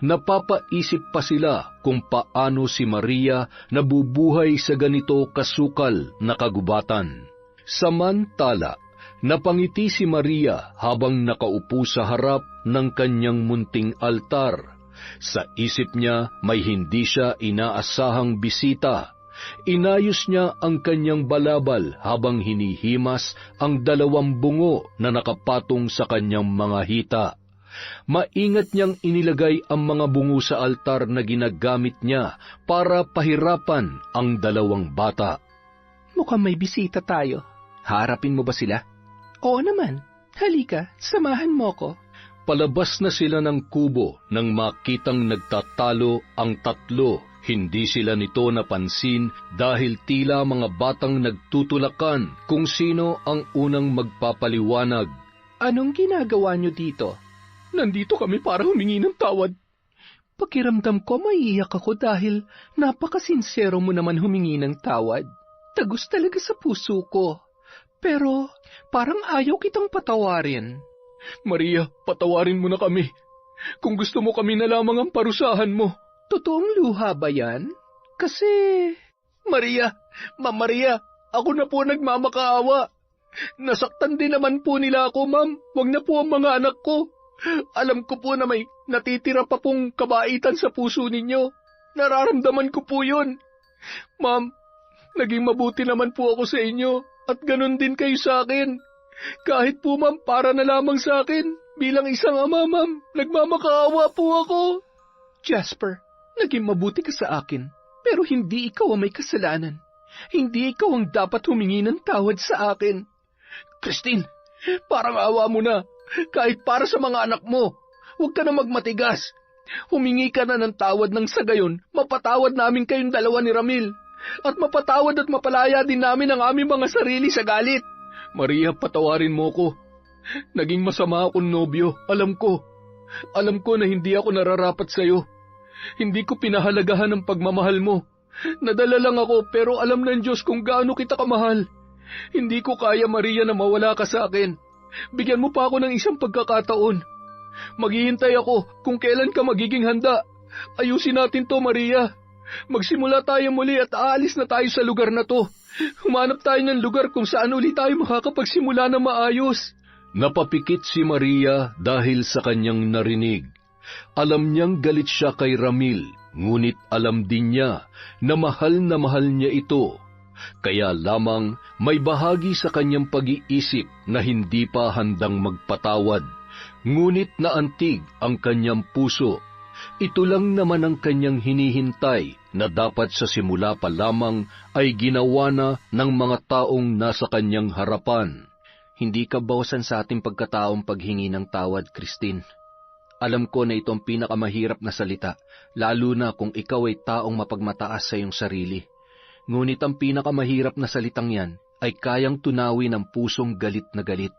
Napapaisip pa sila kung paano si Maria nabubuhay sa ganito kasukal na kagubatan. Samantala, napangiti si Maria habang nakaupo sa harap ng kanyang munting altar. Sa isip niya may hindi siya inaasahang bisita. Inayos niya ang kanyang balabal habang hinihimas ang 2 bungo na nakapatong sa kanyang mga hita. Maingat niyang inilagay ang mga bungo sa altar na ginagamit niya para pahirapan ang 2 bata. Mukhang may bisita tayo. Harapin mo ba sila? Oo naman. Halika, samahan mo ko. Palabas na sila ng kubo nang makitang nagtatalo ang 3. Hindi sila nito napansin dahil tila mga batang nagtutulakan kung sino ang unang magpapaliwanag. Anong ginagawa niyo dito? Nandito kami para humingi ng tawad. Pakiramdam ko maiiyak ako dahil napakasinsero mo naman humingi ng tawad. Tagus talaga sa puso ko. Pero parang ayaw kitang patawarin. Maria, patawarin mo na kami. Kung gusto mo kami na lamang ang parusahan mo. Totoong luha ba yan? Kasi... Maria, Ma'am Maria, ako na po nagmamakaawa. Nasaktan din naman po nila ako, ma'am. Wag na po ang mga anak ko. Alam ko po na may natitira pa pong kabaitan sa puso ninyo. Nararamdaman ko po yun. Ma'am, naging mabuti naman po ako sa inyo at ganun din kayo sa akin. Kahit po ma'am, para na lamang sa akin. Bilang isang ama, ma'am, nagmamakaawa po ako. Jasper, naging mabuti ka sa akin, pero hindi ikaw ang may kasalanan. Hindi ikaw ang dapat humingi ng tawad sa akin. Christine, parang awa mo na. Kahit para sa mga anak mo, huwag ka na magmatigas. Humingi ka na ng tawad nang sa gayon, mapatawad namin kayong dalawa ni Ramil. At mapatawad at mapalaya din namin ang aming mga sarili sa galit. Maria, patawarin mo ko. Naging masama akong nobyo, alam ko. Alam ko na hindi ako nararapat sa'yo. Hindi ko pinahalagahan ang pagmamahal mo. Nadala lang ako pero alam ng Diyos kung gaano kita kamahal. Hindi ko kaya, Maria, na mawala ka sa akin. Bigyan mo pa ako ng isang pagkakataon. Maghihintay ako kung kailan ka magiging handa. Ayusin natin to, Maria. Magsimula tayo muli at aalis na tayo sa lugar na to. Humanap tayo ng lugar kung saan ulit tayo makakapagsimula na maayos. Napapikit si Maria dahil sa kanyang narinig. Alam niyang galit siya kay Ramil, ngunit alam din niya na mahal niya ito. Kaya lamang may bahagi sa kanyang pag-iisip na hindi pa handang magpatawad, ngunit naantig ang kanyang puso. Ito lang naman ang kanyang hinihintay na dapat sa simula pa lamang ay ginawa na ng mga taong nasa kanyang harapan. Hindi ka bawasan sa ating pagkataong paghingi ng tawad, Christine. Alam ko na itong pinakamahirap na salita, lalo na kung ikaw ay taong mapagmataas sa iyong sarili. Ngunit ang pinakamahirap na salitang yan ay kayang tunawin ang pusong galit na galit.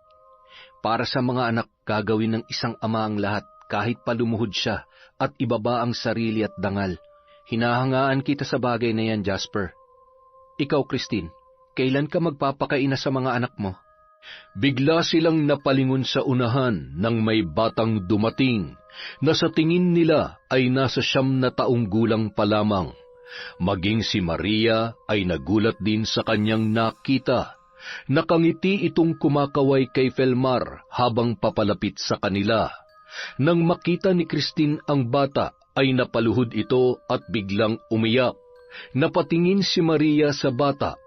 Para sa mga anak, gagawin ng isang ama ang lahat kahit palumuhod siya at ibaba ang sarili at dangal. Hinahangaan kita sa bagay na yan, Jasper. Ikaw, Christine, kailan ka magpapakaina sa mga anak mo? Bigla silang napalingon sa unahan ng may batang dumating na sa tingin nila ay nasa 9 na taong gulang pa lamang. Maging si Maria ay nagulat din sa kanyang nakita. Nakangiti itong kumakaway kay Felmar habang papalapit sa kanila. Nang makita ni Christine ang bata, ay napaluhod ito at biglang umiyak. Napatingin si Maria sa bata.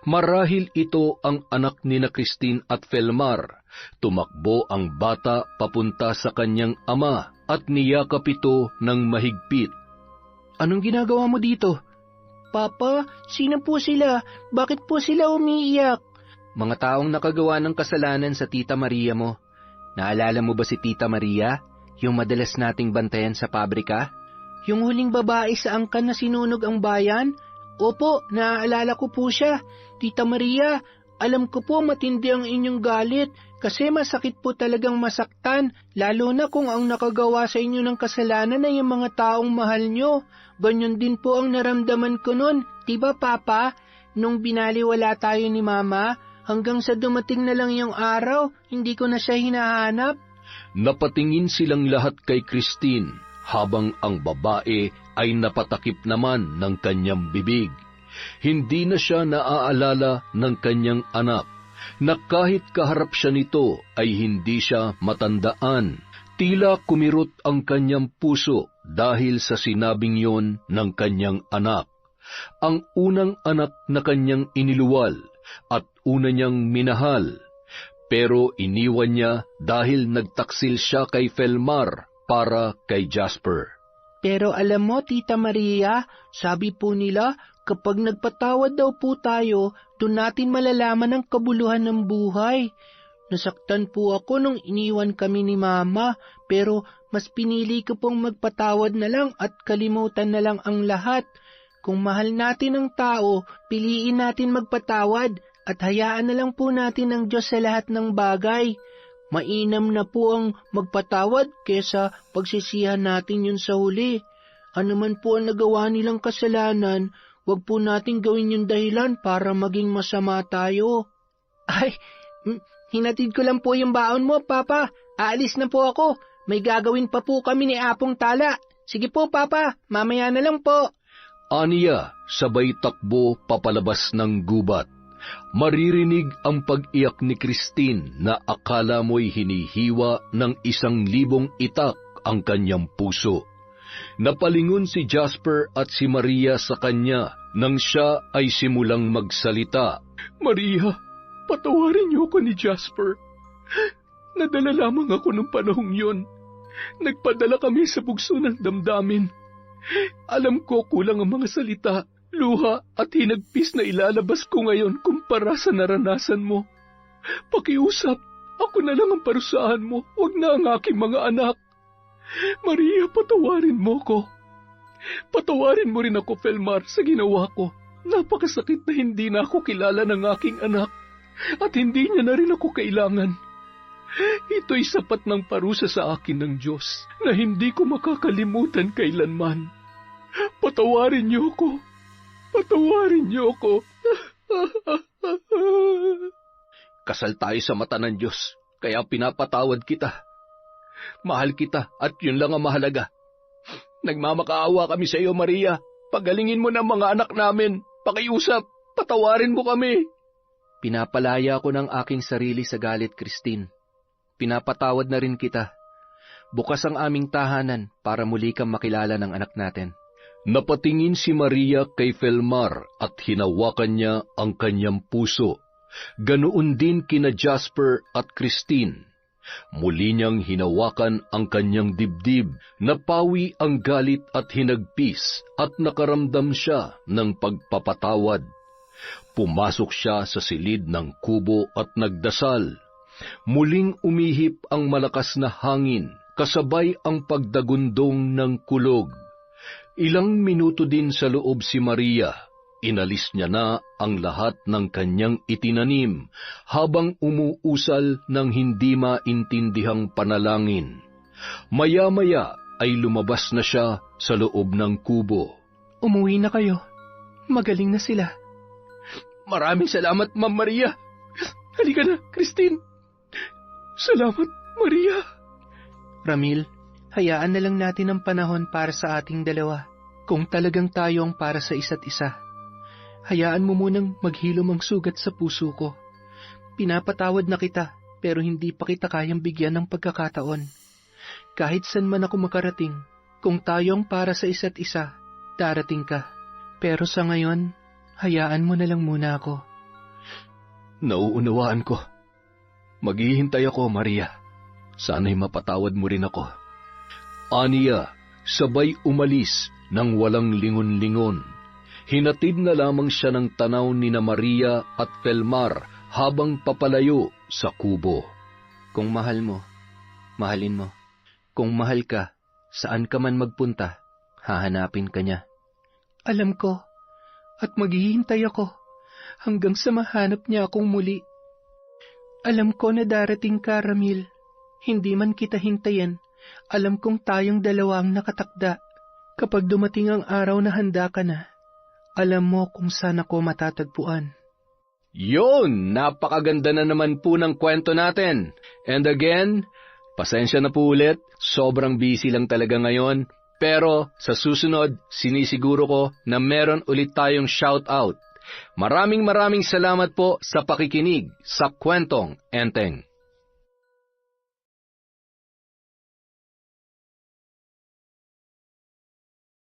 Marahil ito ang anak ni na Christine at Felmar. Tumakbo ang bata papunta sa kanyang ama at niyakap ito ng mahigpit. Anong ginagawa mo dito? Papa, sino po sila? Bakit po sila umiiyak? Mga taong nakagawa ng kasalanan sa Tita Maria mo. Naalala mo ba si Tita Maria? Yung madalas nating bantayan sa pabrika? Yung huling babae sa angkan na sinunog ang bayan? Opo, naaalala ko po siya. Tita Maria, alam ko po matindi ang inyong galit kasi masakit po talagang masaktan, lalo na kung ang nakagawa sa inyo ng kasalanan ay yung mga taong mahal nyo. Ganyan din po ang naramdaman ko nun, diba Papa? Nung binaliwala tayo ni Mama, hanggang sa dumating na lang yung araw, hindi ko na siya hinahanap. Napatingin silang lahat kay Christine, habang ang babae ay napatakip naman ng kanyang bibig. Hindi na siya naaalala ng kanyang anak, na kahit kaharap siya nito ay hindi siya matandaan. Tila kumirot ang kanyang puso dahil sa sinabing yon ng kanyang anak. Ang unang anak na kanyang iniluwal at una niyang minahal. Pero iniwan niya dahil nagtaksil siya kay Felmar para kay Jasper. Pero alam mo, Tita Maria, sabi po nila, kapag nagpatawad daw po tayo, doon natin malalaman ang kabuluhan ng buhay. Nasaktan po ako nung iniwan kami ni Mama, pero mas pinili ko pong magpatawad na lang at kalimutan na lang ang lahat. Kung mahal natin ang tao, piliin natin magpatawad at hayaan na lang po natin ang Diyos sa lahat ng bagay. Mainam na po ang magpatawad kesa pagsisihan natin yun sa huli. Ano man po ang nagawa nilang kasalanan, wag po natin gawin yung dahilan para maging masama tayo. Ay, hinatid ko lang po yung baon mo, Papa. Aalis na po ako. May gagawin pa po kami ni Apong Tala. Sige po, Papa. Mamaya na lang po. Aniya sabay takbo papalabas ng gubat. Maririnig ang pag-iyak ni Christine na akala mo'y hinihiwa ng 1,000 itak ang kanyang puso. Napalingon si Jasper at si Maria sa kanya nang siya ay simulang magsalita. Maria, patawarin niyo ako ni Jasper. Nadala lamang ako nung panahong yon. Nagpadala kami sa bugso ng damdamin. Alam ko kulang ang mga salita, luha at hinagpis na ilalabas ko ngayon kumpara sa naranasan mo. Pakiusap, ako na lang ang parusahan mo, huwag na ang aking mga anak. Maria, patawarin mo ko. Patawarin mo rin ako, Felmar, sa ginawa ko. Napakasakit na hindi na ako kilala ng aking anak at hindi niya na rin ako kailangan. Ito'y sapat ng parusa sa akin ng Diyos na hindi ko makakalimutan kailanman. Patawarin niyo ako. Patawarin niyo ako. Kasal tayo sa mata ng Diyos, kaya pinapatawad kita. Mahal kita at yun lang ang mahalaga. Nagmamakaawa kami sa iyo, Maria. Pagalingin mo ng mga anak namin. Pakiusap, patawarin mo kami. Pinapalaya ko ng aking sarili sa galit, Christine. Pinapatawad na rin kita. Bukas ang aming tahanan para muli kang makilala ng anak natin. Napatingin si Maria kay Felmar at hinawakan niya ang kanyang puso. Ganoon din kina Jasper at Christine. Muli niyang hinawakan ang kanyang dibdib, napawi ang galit at hinagpis at nakaramdam siya ng pagpapatawad. Pumasok siya sa silid ng kubo at nagdasal. Muling umihip ang malakas na hangin, kasabay ang pagdagundong ng kulog. Ilang minuto din sa loob si Maria. Inalis niya na ang lahat ng kanyang itinanim habang umuusal ng hindi maintindihang panalangin. Maya-maya ay lumabas na siya sa loob ng kubo. Umuwi na kayo. Magaling na sila. Maraming salamat, Ma'am Maria. Halika na, Christine. Salamat, Maria. Ramil, hayaan na lang natin ang panahon para sa ating dalawa. Kung talagang tayo ang para sa isa't isa. Hayaan mo munang maghilom ang sugat sa puso ko. Pinapatawad na kita, pero hindi pa kita kayang bigyan ng pagkakataon. Kahit saan man ako makarating, kung tayo ang para sa isa't isa, darating ka. Pero sa ngayon, hayaan mo na lang muna ako. Nauunawaan ko. Maghihintay ako, Maria. Sana'y mapatawad mo rin ako. Aniya, sabay umalis nang walang lingon-lingon. Hinatid na lamang siya ng tanaw ni na Maria at Felmar habang papalayo sa kubo. Kung mahal mo, mahalin mo. Kung mahal ka, saan ka man magpunta, hahanapin ka niya. Alam ko, at maghihintay ako hanggang sa mahanap niya akong muli. Alam ko na darating ka, Ramil. Hindi man kita hintayin, alam kong tayong dalawa ang nakatakda. Kapag dumating ang araw na handa ka na, alam mo kung saan ako matatagpuan. Yun! Napakaganda na naman po ng kwento natin. And again, pasensya na po ulit. Sobrang busy lang talaga ngayon. Pero sa susunod, sinisiguro ko na meron ulit tayong shout-out. Maraming salamat po sa pakikinig sa Kwentong Enteng.